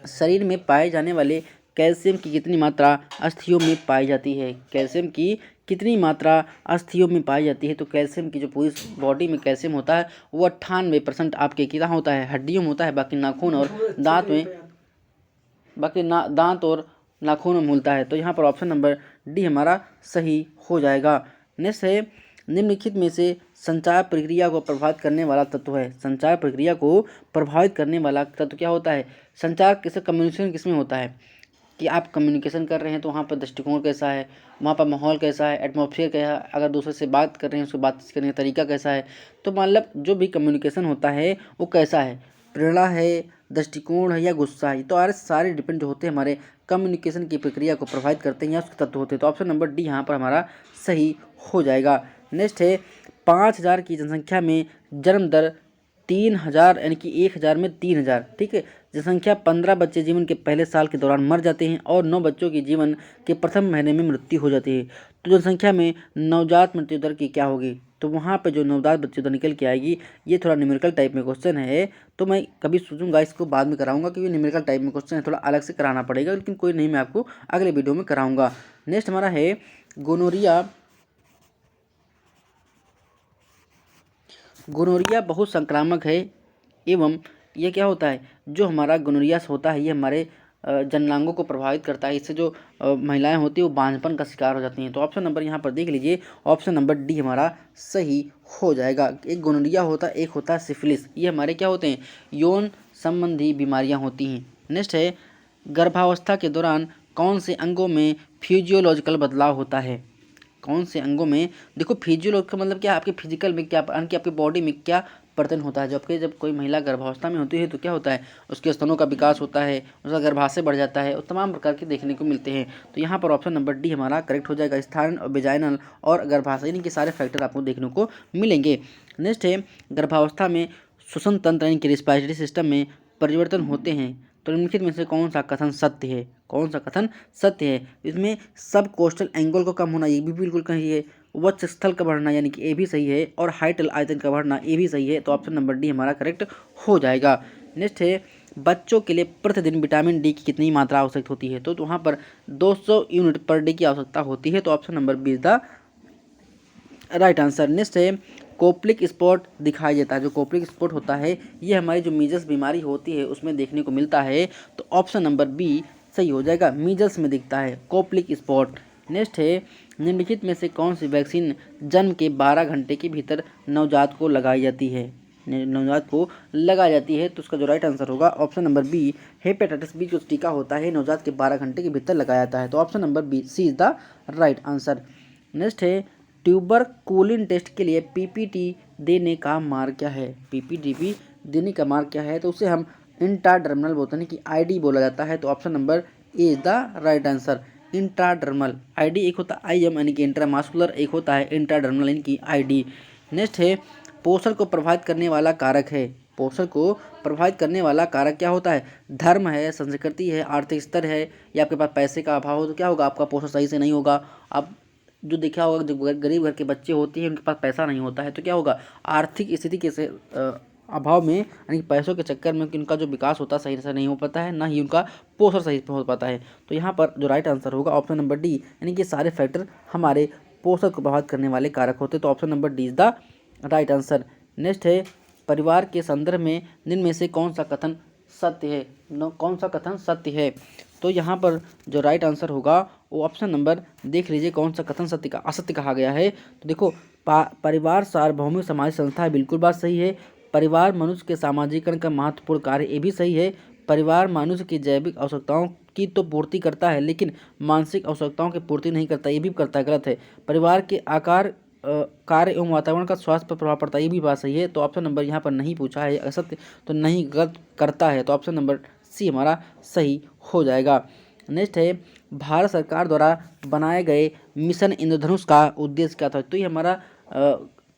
Speaker 1: शरीर में पाए जाने वाले कैल्शियम की कितनी मात्रा अस्थियों में पाई जाती है। कैल्शियम की कितनी मात्रा अस्थियों में पाई जाती है। तो कैल्शियम की जो पूरी बॉडी में कैल्शियम होता है वो 98% आपके कितना होता है, हड्डियों में होता है, बाकी नाखून और दांत में, दांत और नाखून में मिलता है। तो यहाँ पर ऑप्शन नंबर डी हमारा सही हो जाएगा। नेक्स्ट है निम्नलिखित में से संचार प्रक्रिया को प्रभावित करने वाला तत्व है। संचार प्रक्रिया को प्रभावित करने वाला तत्व क्या होता है। संचार किसे, कम्युनिकेशन किसमें होता है कि आप कम्युनिकेशन कर रहे हैं तो वहाँ पर दृष्टिकोण कैसा है, वहाँ पर माहौल कैसा है, एटमॉस्फेयर कैसा है, अगर दूसरे से बात कर रहे हैं उसको बात करने का तरीका कैसा है। तो मतलब जो भी कम्युनिकेशन होता है वो कैसा है, प्रेरणा है, दृष्टिकोण है या गुस्सा है। तो सारे डिपेंड जो होते हैं हमारे कम्युनिकेशन की प्रक्रिया को प्रभावित करते हैं या उसके तत्व होते हैं। तो ऑप्शन नंबर डी यहाँ पर हमारा सही हो जाएगा। नेक्स्ट है 5000 की जनसंख्या में जन्म दर 3000 यानी कि 1000 में 3000, ठीक है। जनसंख्या 15 बच्चे जीवन के पहले साल के दौरान मर जाते हैं और 9 बच्चों की जीवन के प्रथम महीने में मृत्यु हो जाती है। तो जनसंख्या में नवजात मृत्यु दर की क्या होगी। तो वहाँ पे जो नवजात मृत्यु दर निकल के आएगी, ये थोड़ा न्यूमेरिकल टाइप में क्वेश्चन है, तो मैं कभी सोचूंगा इसको बाद में कराऊंगा, क्योंकि न्यूमेरिकल टाइप में क्वेश्चन है, थोड़ा अलग से कराना पड़ेगा, लेकिन कोई नहीं, मैं आपको अगले वीडियो में कराऊंगा। नेक्स्ट हमारा है गोनोरिया। गोनोरिया बहुत संक्रामक है एवं ये क्या होता है, जो हमारा गोनोरिया होता है ये हमारे जननांगों को प्रभावित करता है। इससे जो महिलाएं होती है वो बांझपन का शिकार हो जाती हैं। तो ऑप्शन नंबर यहाँ पर देख लीजिए, ऑप्शन नंबर डी हमारा सही हो जाएगा। एक गोनोरिया होता है, एक होता है सिफिलिस। ये हमारे क्या होते हैं, यौन संबंधी बीमारियाँ होती हैं। नेक्स्ट है गर्भावस्था के दौरान कौन से अंगों में फिजियोलॉजिकल बदलाव होता है। कौन से अंगों में, देखो फिजियोलॉजी का मतलब क्या, आपके फिजिकल में क्या, आपकी बॉडी में क्या परिवर्तन होता है। जब कोई महिला गर्भावस्था में होती है तो क्या होता है, उसके स्तनों का विकास होता है, उसका गर्भाशय बढ़ जाता है और तमाम प्रकार के देखने को मिलते हैं। तो यहाँ पर ऑप्शन नंबर डी हमारा करेक्ट हो जाएगा। स्थान और वेजाइनल और गर्भाशय यानी कि सारे फैक्टर आपको देखने को मिलेंगे। नेक्स्ट है गर्भावस्था में श्वसन तंत्र यानी कि रिस्पायरेटरी सिस्टम में परिवर्तन होते हैं। तो निम्नलिखित में से कौन सा कथन सत्य है, कौन सा कथन सत्य है। इसमें सब कोस्टल एंगल को कम होना ये भी बिल्कुल सही है, वक्ष स्थल का बढ़ना यानी कि ए भी सही है, और हाइटल आयतन का बढ़ना ये भी सही है। तो ऑप्शन नंबर डी हमारा करेक्ट हो जाएगा। नेक्स्ट है बच्चों के लिए प्रतिदिन विटामिन डी की कितनी मात्रा आवश्यक होती है। तो वहाँ पर 200 यूनिट पर डे की आवश्यकता होती है। तो option number B is the right answer. Next है कोप्लिक स्पॉट दिखाई देता है। जो कोप्लिक स्पॉट होता है ये हमारी जो मीजल्स बीमारी होती है उसमें देखने को मिलता है। तो ऑप्शन नंबर बी सही हो जाएगा, मीजल्स में दिखता है कोप्लिक स्पॉट। नेक्स्ट है निम्नलिखित में से कौन सी वैक्सीन जन्म के 12 घंटे के भीतर नवजात को लगाई जाती है। नवजात को लगाई जाती है। तो उसका जो राइट आंसर होगा option number B, hepatitis B जो टीका होता है नवजात के 12 घंटे के भीतर लगाया जाता है। तो option number B C is the right answer. Next है ट्यूबरकुलिन टेस्ट के लिए पीपीटी देने का मार्ग क्या है। पीपीटीपी देने का मार्ग क्या है, तो उसे हम इंट्राडर्मल बोलते हैं कि आईडी बोला जाता है। तो option number A is the right answer. Intradermal ID एक होता है आईएम यानी कि इंट्रामास्कुलर, एक होता है इंट्राडर्मल यानी कि आईडी। नेक्स्ट है पोषण को प्रभावित करने वाला कारक है। पोषण को प्रभावित करने वाला कारक क्या होता है, धर्म है, संस्कृति है, आर्थिक स्तर है, या आपके पास पैसे का अभाव हो तो क्या होगा, आपका पोषण सही से नहीं होगा। आप जो देखा होगा जो गरीब घर के बच्चे होते हैं उनके पास पैसा नहीं होता है तो क्या होगा, आर्थिक स्थिति के से अभाव में यानी कि पैसों के चक्कर में उनका जो विकास होता है सही से नहीं हो पाता है, ना ही उनका पोषण सही से हो पाता है। तो यहाँ पर जो राइट आंसर होगा ऑप्शन नंबर डी, यानी कि सारे फैक्टर हमारे पोषण को प्रभावित करने वाले कारक होते हैं। तो option number D is the right answer. Next है परिवार के संदर्भ में निम्न में से कौन सा कथन सत्य है, कौन सा कथन सत्य है। तो यहाँ पर जो राइट आंसर होगा वो ऑप्शन नंबर देख लीजिए, कौन सा कथन सत्य का असत्य कहा गया है। तो देखो परिवार सार्वभौमिक सामाजिक संस्था है, बिल्कुल बात सही है। परिवार मनुष्य के सामाजिकरण का महत्वपूर्ण कार्य, ये भी सही है। परिवार मनुष्य की जैविक आवश्यकताओं की तो पूर्ति करता है लेकिन मानसिक आवश्यकताओं की पूर्ति नहीं करता, ये भी करता है, गलत है। परिवार के आकार कार्य एवं वातावरण का स्वास्थ्य पर प्रभाव पड़ता है, ये भी बात सही है। तो ऑप्शन नंबर यहाँ पर नहीं पूछा है, असत्य तो नहीं, गलत करता है, तो ऑप्शन नंबर सी हमारा सही हो जाएगा। नेक्स्ट है भारत सरकार द्वारा बनाए गए मिशन इंद्रधनुष का उद्देश्य क्या था। तो ये हमारा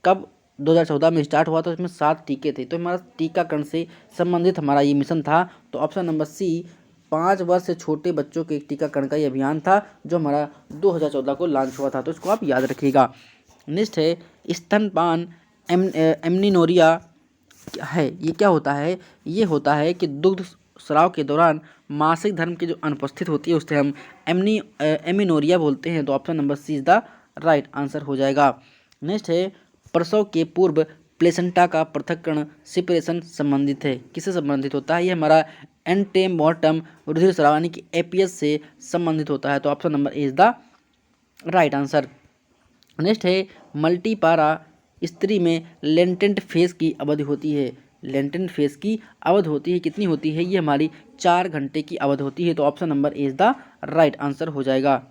Speaker 1: कब 2014 में स्टार्ट हुआ था, इसमें 7 टीके थे। तो हमारा टीकाकरण से संबंधित हमारा ये मिशन था। तो ऑप्शन नंबर सी 5 वर्ष से छोटे बच्चों के टीकाकरण का ये अभियान था जो हमारा 2014 को लॉन्च हुआ था। तो इसको आप याद रखिएगा। नेक्स्ट है स्तनपान एमनिनोरिया है, ये क्या होता है। ये होता है कि दुग्ध स्राव के दौरान मासिक धर्म की जो अनुपस्थित होती है उसे हम एमिनोरिया बोलते हैं। तो option number C is the right answer हो जाएगा। नेक्स्ट है प्रसव के पूर्व प्लेसेंटा का पृथक्करण सेपरेशन संबंधित है, किससे संबंधित होता है। ये हमारा एंटेमॉर्टम रुधिर स्राव यानी कि एपीएस से संबंधित होता है। तो option number A is the right answer. Next है मल्टीपारा स्त्री में लेंटेंट फेज की अवधि होती है। लेंटेंट फेज की अवधि होती है, कितनी होती है। ये हमारी 4 घंटे की अवधि होती है। तो option number A is the right answer हो जाएगा।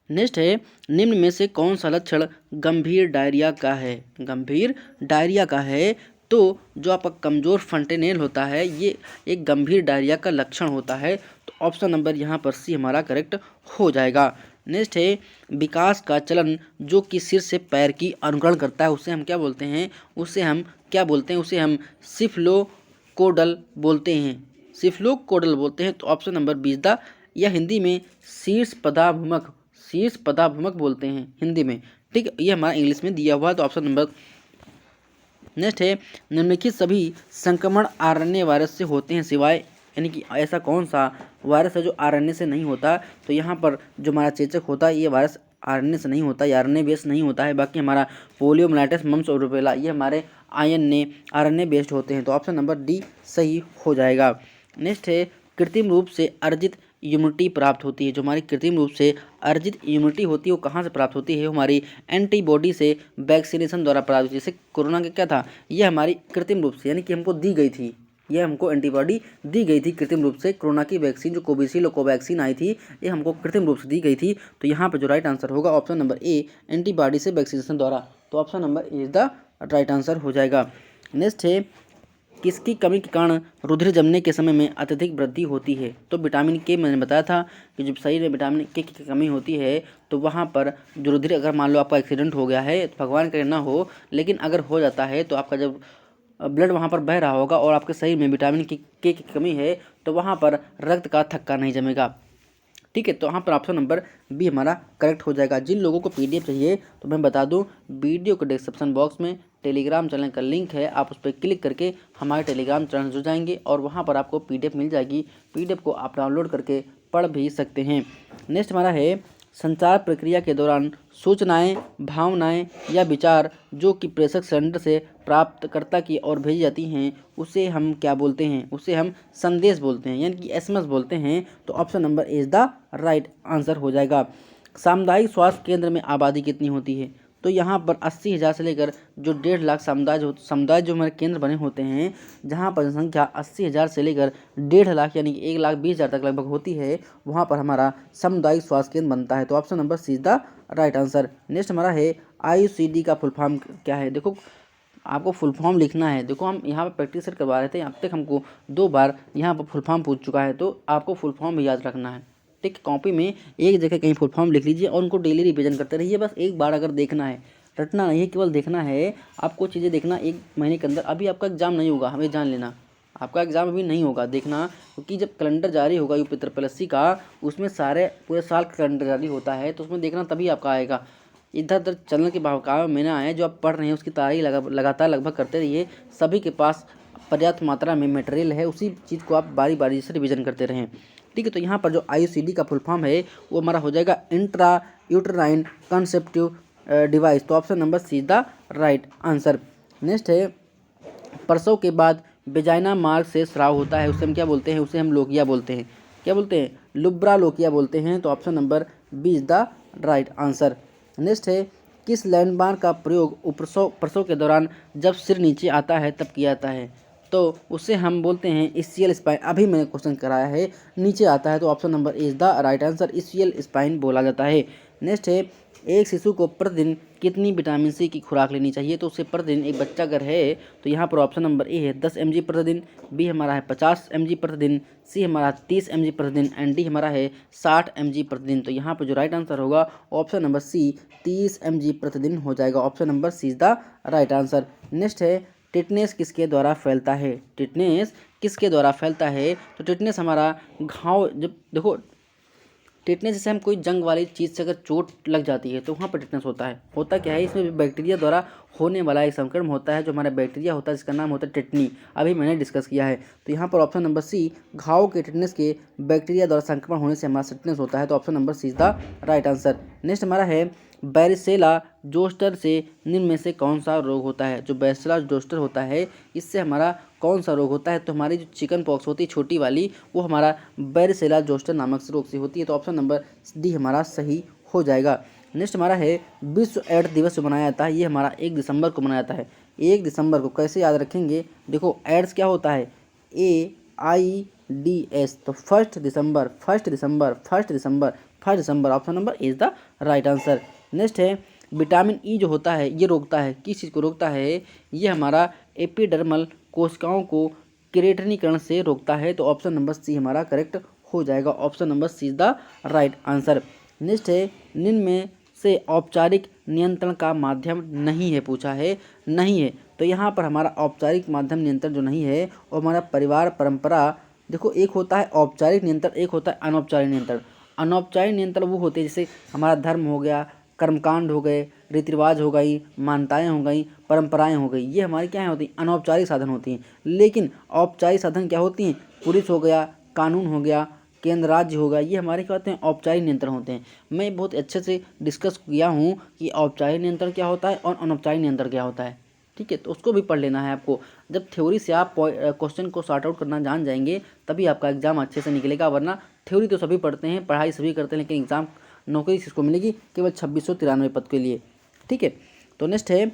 Speaker 1: नेक्स्ट है निम्न में से कौन सा लक्षण गंभीर डायरिया का है। गंभीर डायरिया का है तो जो आपका कमजोर फंटेनेल होता है ये एक गंभीर डायरिया का लक्षण होता है। तो ऑप्शन नंबर यहाँ पर सी हमारा करेक्ट हो जाएगा। नेक्स्ट है विकास का चलन जो कि सिर से पैर की अनुकरण करता है उसे हम क्या बोलते हैं। उसे हम क्या बोलते हैं, उसे हम सिफ्लोकोडल बोलते हैं। सिफ्लोकोडल बोलते हैं। तो option number B is the, या हिंदी में शीर्ष पदाभिमुख बोलते हैं हिंदी में, ठीक है। ये हमारा इंग्लिश में दिया हुआ है। तो ऑप्शन नंबर नेक्स्ट है निम्नलिखित सभी संक्रमण आरएनए वायरस से होते हैं सिवाय, यानी कि ऐसा कौन सा वायरस है जो आरएनए से नहीं होता। तो यहाँ पर जो हमारा चेचक होता है ये वायरस आरएनए से नहीं होता, ये आरएनए बेस्ड नहीं होता है। बाकी हमारा पोलियोमाइलिटिस, मम्स और रूबेला ये हमारे आरएनए बेस्ड होते हैं। तो ऑप्शन नंबर डी सही हो जाएगा। नेक्स्ट है कृत्रिम रूप से अर्जित इम्यूनिटी प्राप्त होती है। जो हमारी कृत्रिम रूप से अर्जित इम्यूनिटी होती है वो कहाँ से प्राप्त होती है। हमारी एंटीबॉडी से वैक्सीनेशन द्वारा प्राप्त होती है। जैसे कोरोना का क्या था, ये हमारी कृत्रिम रूप से यानी कि हमको दी गई थी, ये हमको एंटीबॉडी दी गई थी कृत्रिम रूप से। कोरोना की वैक्सीन जो कोविशील्ड और कोवैक्सीन आई थी ये हमको कृत्रिम रूप से दी गई थी। तो यहाँ पर जो राइट आंसर होगा ऑप्शन नंबर ए एंटीबॉडी से वैक्सीनेशन द्वारा। तो option number A is the right answer हो जाएगा। नेक्स्ट है किसकी कमी के कारण रुधिर जमने के समय में अत्यधिक वृद्धि होती है। तो विटामिन के मैंने बताया था कि जब शरीर में विटामिन के की कमी होती है तो वहाँ पर जो रुधिर, अगर मान लो आपका एक्सीडेंट हो गया है तो भगवान करे ना हो, लेकिन अगर हो जाता है तो आपका जब ब्लड वहाँ पर बह रहा होगा और आपके शरीर में विटामिन के की कमी है तो वहाँ पर रक्त का थक्का नहीं जमेगा, ठीक है। तो यहाँ पर ऑप्शन नंबर बी हमारा करेक्ट हो जाएगा। जिन लोगों को पीडीएफ चाहिए तो मैं बता दूं वीडियो के डिस्क्रिप्शन बॉक्स में टेलीग्राम चैनल का लिंक है, आप उस पर क्लिक करके हमारे टेलीग्राम चैनल जुड़ जाएंगे और वहाँ पर आपको पीडीएफ मिल जाएगी। पीडीएफ को आप डाउनलोड करके पढ़ भी सकते हैं। नेक्स्ट हमारा है संचार प्रक्रिया के दौरान सूचनाएं, भावनाएं या विचार जो कि प्रेषक सिलेंडर से प्राप्तकर्ता की ओर भेजी जाती हैं उसे हम क्या बोलते हैं। उसे हम संदेश बोलते हैं, यानी कि एसएमएस बोलते हैं। तो option number A is the right answer हो जाएगा। सामुदायिक स्वास्थ्य केंद्र में आबादी कितनी होती है। तो यहाँ पर 80,000 से लेकर जो 1.5 लाख समुदाय जो हमारे केंद्र बने होते हैं जहाँ पर जनसंख्या 80,000 से लेकर 1.5 लाख यानी कि 1,20,000 तक लगभग होती है, वहाँ पर हमारा सामुदायिक स्वास्थ्य केंद्र बनता है। तो option number C is the right answer. Next हमारा है IUCD का फुल फॉर्म क्या है। देखो आपको फुल फॉर्म लिखना है। देखो हम यहाँ पर प्रैक्टिस करवा रहे थे, अब तक हमको 2 बार यहाँ पर फुल फॉर्म पूछ चुका है, तो आपको फुल फॉर्म भी याद रखना है, ठीक। कॉपी में एक जगह कहीं फुल फॉर्म लिख लीजिए और उनको डेली रिवीजन करते रहिए। बस एक बार अगर देखना है, रटना नहीं है, केवल देखना है। आपको चीज़ें देखना 1 महीने के अंदर। अभी आपका एग्जाम नहीं होगा, हमें जान लेना, आपका एग्जाम अभी नहीं होगा, देखना, क्योंकि जब कैलेंडर जारी होगा यूपी ट्रिपल का, उसमें सारे पूरे साल का कैलेंडर जारी होता है, तो उसमें देखना तभी आपका आएगा। इधर उधर चलने के बहकावे में ना आए। जो आप पढ़ रहे हैं उसकी तैयारी लगातार लगभग करते रहिए। सभी के पास पर्याप्त मात्रा में मटेरियल है, उसी चीज़ को आप बारी बारी से रिवीजन करते रहें, ठीक है। तो यहाँ पर जो IUCD का फुल फॉर्म है वो हमारा हो जाएगा इंट्रा यूटराइन कंसेप्टिव डिवाइस। तो option number C is the right answer. Next है प्रसव के बाद वेजाइना मार्ग से स्राव होता है, उसे हम क्या बोलते हैं। उसे हम लोकिया बोलते हैं। क्या बोलते हैं, लुब्रा लोकिया बोलते हैं। तो option number B is the right answer. Next है किस लैंडमार्क का प्रयोग प्रसव के दौरान जब सिर नीचे आता है तब किया जाता है। तो उसे हम बोलते हैं इस्कियल स्पाइन। अभी मैंने क्वेश्चन कराया है, नीचे आता है। तो option number A is the right answer, ischial spine बोला जाता है। नेक्स्ट है एक शिशु को प्रतिदिन कितनी विटामिन सी की खुराक लेनी चाहिए, तो उससे प्रतिदिन एक बच्चा अगर है तो यहाँ पर ऑप्शन नंबर ए है 10 mg प्रतिदिन, बी हमारा है 50 mg प्रतिदिन, सी हमारा 30 mg प्रतिदिन एंड डी हमारा है 60 mg प्रतिदिन। तो यहाँ पर जो राइट आंसर होगा ऑप्शन नंबर सी 30 mg प्रतिदिन हो जाएगा। Option number C is the right answer. Next है टिटनेस किसके द्वारा फैलता है, टिटनेस किसके द्वारा फैलता है, तो टिटनेस हमारा घाव, जब देखो टिटनेस जैसे हम कोई जंग वाली चीज़ से अगर चोट लग जाती है तो वहाँ पर टिटनेस होता है। होता क्या है, इसमें बैक्टीरिया द्वारा होने वाला एक संक्रमण होता है, जो हमारा बैक्टीरिया होता है जिसका नाम होता है टिटनी, अभी मैंने डिस्कस किया है। तो यहाँ पर ऑप्शन नंबर सी घाव के टिटनेस के बैक्टीरिया द्वारा संक्रमण होने से हमारा टिटनेस होता है। तो option number C is the right answer. Next हमारा है बैरिसेला जोस्टर से निम्न में से कौन सा रोग होता है, जो बैरिसेला जोस्टर होता है इससे हमारा कौन सा रोग होता है, तो हमारी जो चिकन पॉक्स होती है छोटी वाली वो हमारा बैरिसेला जोस्टर नामक से रोग से होती है। तो ऑप्शन नंबर डी हमारा सही हो जाएगा। नेक्स्ट हमारा है विश्व एड्स दिवस जो मनाया जाता है ये हमारा 1 दिसंबर को मनाया जाता है। 1 दिसंबर को कैसे याद रखेंगे, देखो एड्स क्या होता है AIDS, तो 1 दिसंबर 1 दिसंबर 1 दिसंबर 1 दिसंबर option number is the right answer. Next है विटामिन ई जो होता है ये रोकता है, किस चीज़ को रोकता है, ये हमारा एपिडर्मल कोशिकाओं को केरेटिनीकरण से रोकता है। तो ऑप्शन नंबर सी हमारा करेक्ट हो जाएगा। Option number C is the right answer. Next है निम्न में से औपचारिक नियंत्रण का माध्यम नहीं है, पूछा है नहीं है, तो यहाँ पर हमारा औपचारिक माध्यम नियंत्रण जो नहीं है और हमारा परिवार परंपरा, देखो एक होता है औपचारिक नियंत्रण, एक होता है अनौपचारिक नियंत्रण। अनौपचारिक नियंत्रण वो होते हैं जैसे हमारा धर्म हो गया, कर्मकांड हो गए, रीति रिवाज हो गई, मान्यताएं हो गई, परंपराएं हो गई, ये हमारी क्या होती हैं अनौपचारिक साधन होती हैं। लेकिन औपचारिक साधन क्या होती हैं, पुलिस हो गया, कानून हो गया, केंद्र राज्य होगा, ये हमारे क्या होते हैं औपचारिक नियंत्रण होते हैं। मैं बहुत अच्छे से डिस्कस किया हूँ कि औपचारिक नियंत्रण क्या होता है और अनौपचारिक नियंत्रण क्या होता है, ठीक है, तो उसको भी पढ़ लेना है आपको। जब थ्योरी से आप क्वेश्चन को सॉर्ट आउट करना जान जाएंगे तभी आपका एग्जाम अच्छे से निकलेगा, वरना थ्योरी तो सभी पढ़ते हैं, पढ़ाई सभी करते हैं, लेकिन एग्जाम नौकरी किसको मिलेगी, केवल 2693 पद के लिए, ठीक है। तो नेक्स्ट है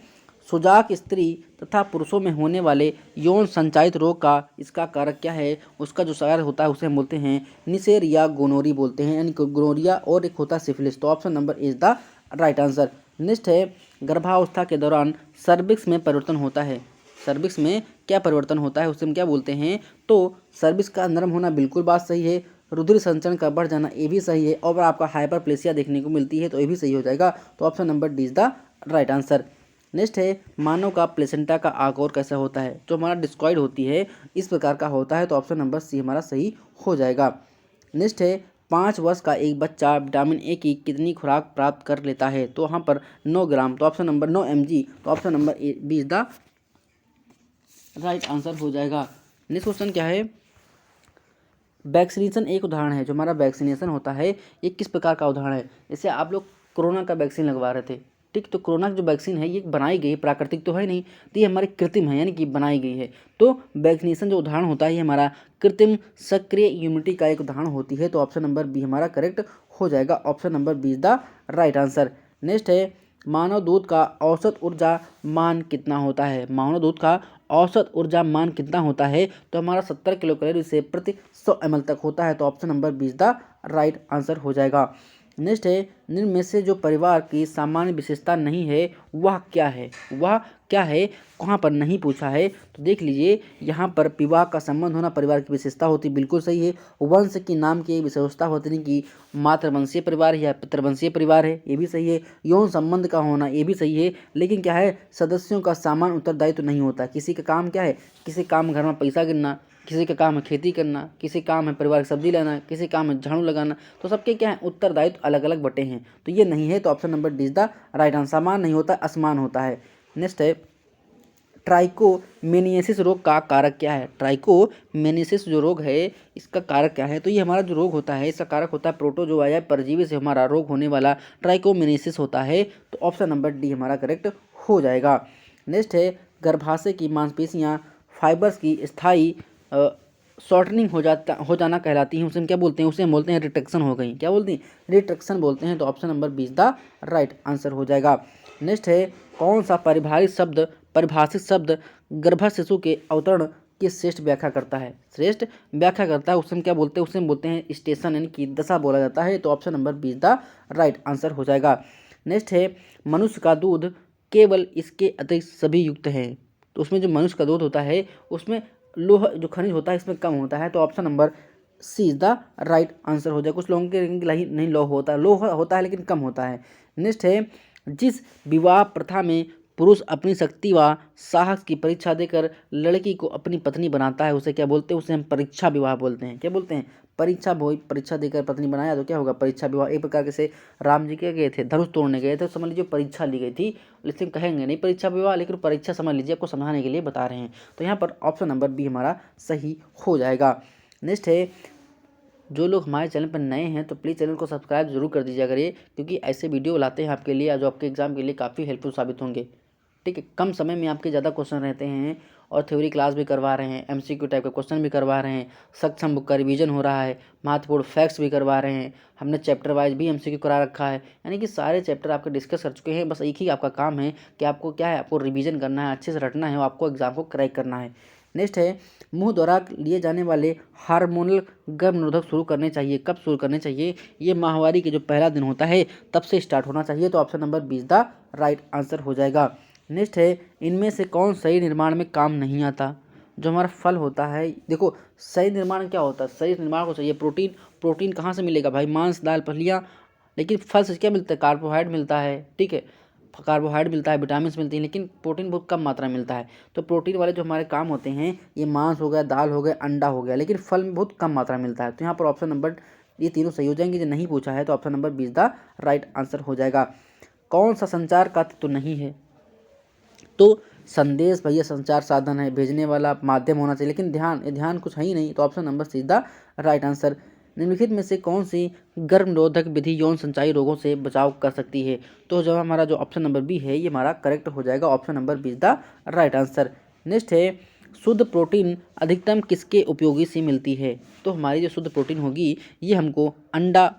Speaker 1: सुजाक स्त्री तथा पुरुषों में होने वाले यौन संचारित रोग का इसका कारक क्या है, उसका जो कारक होता है उसे हम बोलते हैं निसेरिया गोनोरी बोलते हैं, यानी गोनोरिया, और एक होता है सिफिलिस। तो option number is the right answer. Next है गर्भावस्था के दौरान सर्विक्स में परिवर्तन होता है, सर्विक्स में क्या परिवर्तन होता है उसे हम क्या बोलते हैं, तो सर्विक्स का नरम होना बिल्कुल बात सही है, रुधिर संचरण का बढ़ जाना ये भी सही है, और आपका हाइपरप्लेसिया देखने को मिलती है तो ये भी सही हो जाएगा। तो option number D is the right answer. Next है मानव का प्लेसेंटा का आकार कैसा होता है, जो हमारा डिस्कॉइड होती है इस प्रकार का होता है। तो ऑप्शन नंबर सी हमारा सही हो जाएगा। नेक्स्ट है 5 वर्ष का एक बच्चा विटामिन ए की कितनी खुराक प्राप्त कर लेता है, तो वहाँ पर 9 ग्राम, तो ऑप्शन नंबर 9 mg, तो option number B is the right answer हो जाएगा। नेक्स्ट क्वेश्चन क्या है, वैक्सीनेशन एक उदाहरण है, जो हमारा वैक्सीनेशन होता है ये किस प्रकार का उदाहरण है, जैसे आप लोग कोरोना का वैक्सीन लगवा रहे थे, ठीक, तो कोरोना की जो वैक्सीन है ये बनाई गई है, प्राकृतिक तो है नहीं, तो ये हमारी कृत्रिम है, यानी कि बनाई गई है। तो वैक्सीनेशन जो उदाहरण होता है ये हमारा कृत्रिम सक्रिय इम्यूनिटी का एक उदाहरण होती है। तो ऑप्शन नंबर बी हमारा करेक्ट हो जाएगा। Option number B is the right answer. Next है मानव दूध का औसत ऊर्जा मान कितना होता है, मानव दूध का औसत ऊर्जा मान कितना होता है, तो हमारा 70 किलो कैलोरी से प्रति 100 ml तक होता है। तो option number B is the right answer हो जाएगा। नेक्स्ट है निम्न में से जो परिवार की सामान्य विशेषता नहीं है वह क्या है, वह क्या है, कहाँ पर नहीं पूछा है, तो देख लीजिए यहाँ पर विवाह का संबंध होना परिवार की विशेषता होती बिल्कुल सही है। वंश की नाम की विशेषता होती नहीं कि मातृवंशीय परिवार है या पितृवंशीय परिवार है, ये भी सही है। यौन संबंध का होना ये भी सही है, लेकिन क्या है सदस्यों का समान उत्तरदायित्व नहीं होता। किसी का काम क्या है, किसी काम घर में पैसा गिनना, किसी का काम है खेती करना, किसी काम है परिवार की सब्जी लाना, किसी काम है झाड़ू लगाना, तो सबके क्या है उत्तरदायित्व अलग अलग बटे हैं, तो ये नहीं है। तो option number D is the right answer. समान नहीं होता असमान होता है। नेक्स्ट है ट्राइकोमेनियसिस रोग का कारक क्या है, ट्राइकोमेनियसिस जो रोग है इसका कारक क्या है, तो ये हमारा जो रोग होता है इसका कारक होता है प्रोटोजोआ परजीवी से हमारा रोग होने वाला ट्राइकोमेनियसिस होता है। तो ऑप्शन नंबर डी हमारा करेक्ट हो जाएगा। नेक्स्ट है गर्भाशय की मांसपेशियां फाइबर्स की स्थायी शॉर्टनिंग हो जाना कहलाती हैं, उसे हम क्या बोलते हैं, उसे हम बोलते हैं रिट्रैक्शन हो गई, क्या बोलते हैं रिट्रैक्शन बोलते हैं। तो option number B is the right answer हो जाएगा। नेक्स्ट है कौन सा परिभाषित शब्द गर्भस्थ शिशु के अवतरण की श्रेष्ठ व्याख्या करता है, श्रेष्ठ व्याख्या करता है, उसे हम क्या बोलते हैं, उसे हम बोलते हैं स्टेशन यानी कि दशा बोला जाता है। तो option number be the right answer हो जाएगा। नेक्स्ट है मनुष्य का दूध केवल इसके अतिरिक्त सभी युक्त है। तो उसमें जो मनुष्य का दूध होता है उसमें लोह जो खनिज होता है इसमें कम होता है। तो option number C is the right answer हो जाए। कुछ लोगों के नहीं लोह होता है, लोह होता है लेकिन कम होता है। नेक्स्ट है जिस विवाह प्रथा में पुरुष अपनी शक्ति व साहस की परीक्षा देकर लड़की को अपनी पत्नी बनाता है उसे क्या बोलते हैं, उसे हम परीक्षा विवाह बोलते हैं। क्या बोलते हैं, परीक्षा देकर पत्नी बनाया तो क्या होगा, परीक्षा विवाह। एक प्रकार के से राम जी के गए थे, धनुष तोड़ने गए थे, समझ लीजिए परीक्षा ली गई थी, लेकिन कहेंगे नहीं परीक्षा विवाह, लेकिन परीक्षा समझ लीजिए, आपको समझाने के लिए बता रहे हैं। तो यहाँ पर ऑप्शन नंबर बी हमारा सही हो जाएगा। नेक्स्ट है जो लोग हमारे चैनल पर नए हैं तो प्लीज़ चैनल को सब्सक्राइब जरूर कर दीजिए करिए, क्योंकि ऐसे वीडियो लाते हैं आपके लिए जो आपके एग्जाम के लिए काफ़ी हेल्पफुल साबित होंगे। ठीक है, कम समय में आपके ज़्यादा क्वेश्चन रहते हैं और थ्योरी क्लास भी करवा रहे हैं, एमसीक्यू टाइप का क्वेश्चन भी करवा रहे हैं, सक्षम बुक का रिवीजन हो रहा है, महत्वपूर्ण फैक्ट्स भी करवा रहे हैं, हमने चैप्टर वाइज भी एमसीक्यू करा रखा है, यानी कि सारे चैप्टर आपके डिस्कस कर चुके हैं। बस एक ही आपका काम है कि आपको क्या है, आपको रिवीजन करना है, अच्छे से रटना है और आपको एग्जाम को क्रैक करना है। नेक्स्ट है मुंह द्वारा लिए जाने वाले हार्मोनल गर्भ निरोधक शुरू करने चाहिए, कब शुरू करने चाहिए, ये माहवारी के जो पहला दिन होता है तब से स्टार्ट होना चाहिए। तो option number be the right answer हो जाएगा। नेक्स्ट है इनमें से कौन शरीर निर्माण में काम नहीं आता, जो हमारा फल होता है। देखो शरीर निर्माण क्या होता है, शरीर निर्माण को चाहिए प्रोटीन, प्रोटीन कहाँ से मिलेगा भाई, मांस दाल फलियाँ, लेकिन फल से क्या मिलता है, कार्बोहाइड्रेट मिलता है। ठीक है, कार्बोहाइड्रेट मिलता है, विटामिन मिलती हैं, लेकिन प्रोटीन बहुत कम मात्रा में मिलता है। तो प्रोटीन वाले जो हमारे काम होते हैं ये मांस हो गया, दाल हो गया, अंडा हो गया, लेकिन फल में बहुत कम मात्रा में मिलता है। तो यहाँ पर ऑप्शन नंबर ये तीनों सही हो जाएंगे। जो नहीं पूछा है तो option number be the right answer हो जाएगा। कौन सा संचार का तत्व नहीं है, तो संदेश भैया संचार साधन है, भेजने वाला माध्यम होना चाहिए, लेकिन ध्यान कुछ है ही नहीं। तो option number see the right answer. निम्नलिखित में से कौन सी गर्भ निरोधक विधि यौन संचारी रोगों से बचाव कर सकती है, तो जब हमारा जो ऑप्शन नंबर बी है ये हमारा करेक्ट हो जाएगा। Option number be the right answer. Next है शुद्ध प्रोटीन अधिकतम किसके उपयोगी से मिलती है, तो हमारी जो शुद्ध प्रोटीन होगी ये हमको अंडा,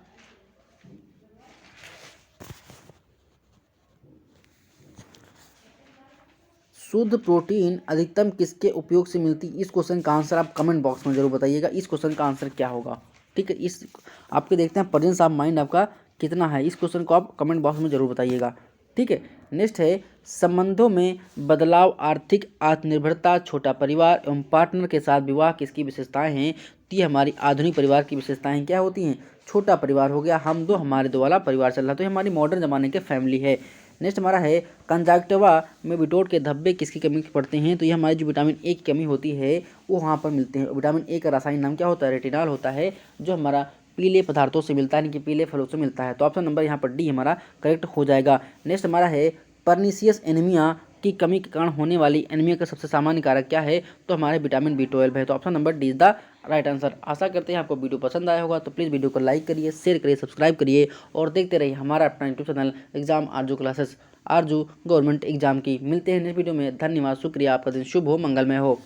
Speaker 1: शुद्ध प्रोटीन अधिकतम किसके उपयोग से मिलती है, इस क्वेश्चन का आंसर आप कमेंट बॉक्स में जरूर बताइएगा। इस क्वेश्चन का आंसर क्या होगा, ठीक है, इस आपके देखते हैं प्रेजेंस ऑफ माइंड आपका कितना है, इस क्वेश्चन को आप कमेंट बॉक्स में जरूर बताइएगा। ठीक है, नेक्स्ट है संबंधों में बदलाव, आर्थिक आत्मनिर्भरता, छोटा परिवार एवं पार्टनर के साथ विवाह किसकी विशेषताएं हैं, तो ये हमारी आधुनिक परिवार की विशेषताएं क्या होती हैं, छोटा परिवार हो गया, हम दो हमारे दो वाला परिवार चल रहा है, तो ये हमारी मॉडर्न जमाने के फैमिली है। नेक्स्ट हमारा है कंजाक्टिवा में बिटोर के धब्बे किसकी कमी पड़ते हैं, तो ये हमारी जो विटामिन ए की कमी होती है वो वहाँ पर मिलते हैं। विटामिन ए का रासायनिक नाम क्या होता है, रेटिनॉल होता है, जो हमारा पीले पदार्थों से मिलता है, यानी कि पीले फलों से मिलता है। तो ऑप्शन नंबर यहाँ पर डी हमारा करेक्ट हो जाएगा। नेक्स्ट हमारा है पर्नीशियस एनीमिया की कमी के कारण होने वाली एनीमिया का सबसे सामान्य कारक क्या है, तो हमारे विटामिन B12 है। तो option number D is the right answer. आशा करते हैं आपको वीडियो पसंद आया होगा, तो प्लीज़ वीडियो को लाइक करिए, शेयर करिए, सब्सक्राइब करिए और देखते रहिए हमारा अपना YouTube channel exam Aarzoo classes, Aarzoo government exam की। मिलते हैं नेक्स्ट वीडियो में, धन्यवाद, शुक्रिया, आपका दिन शुभ हो, मंगलमय हो।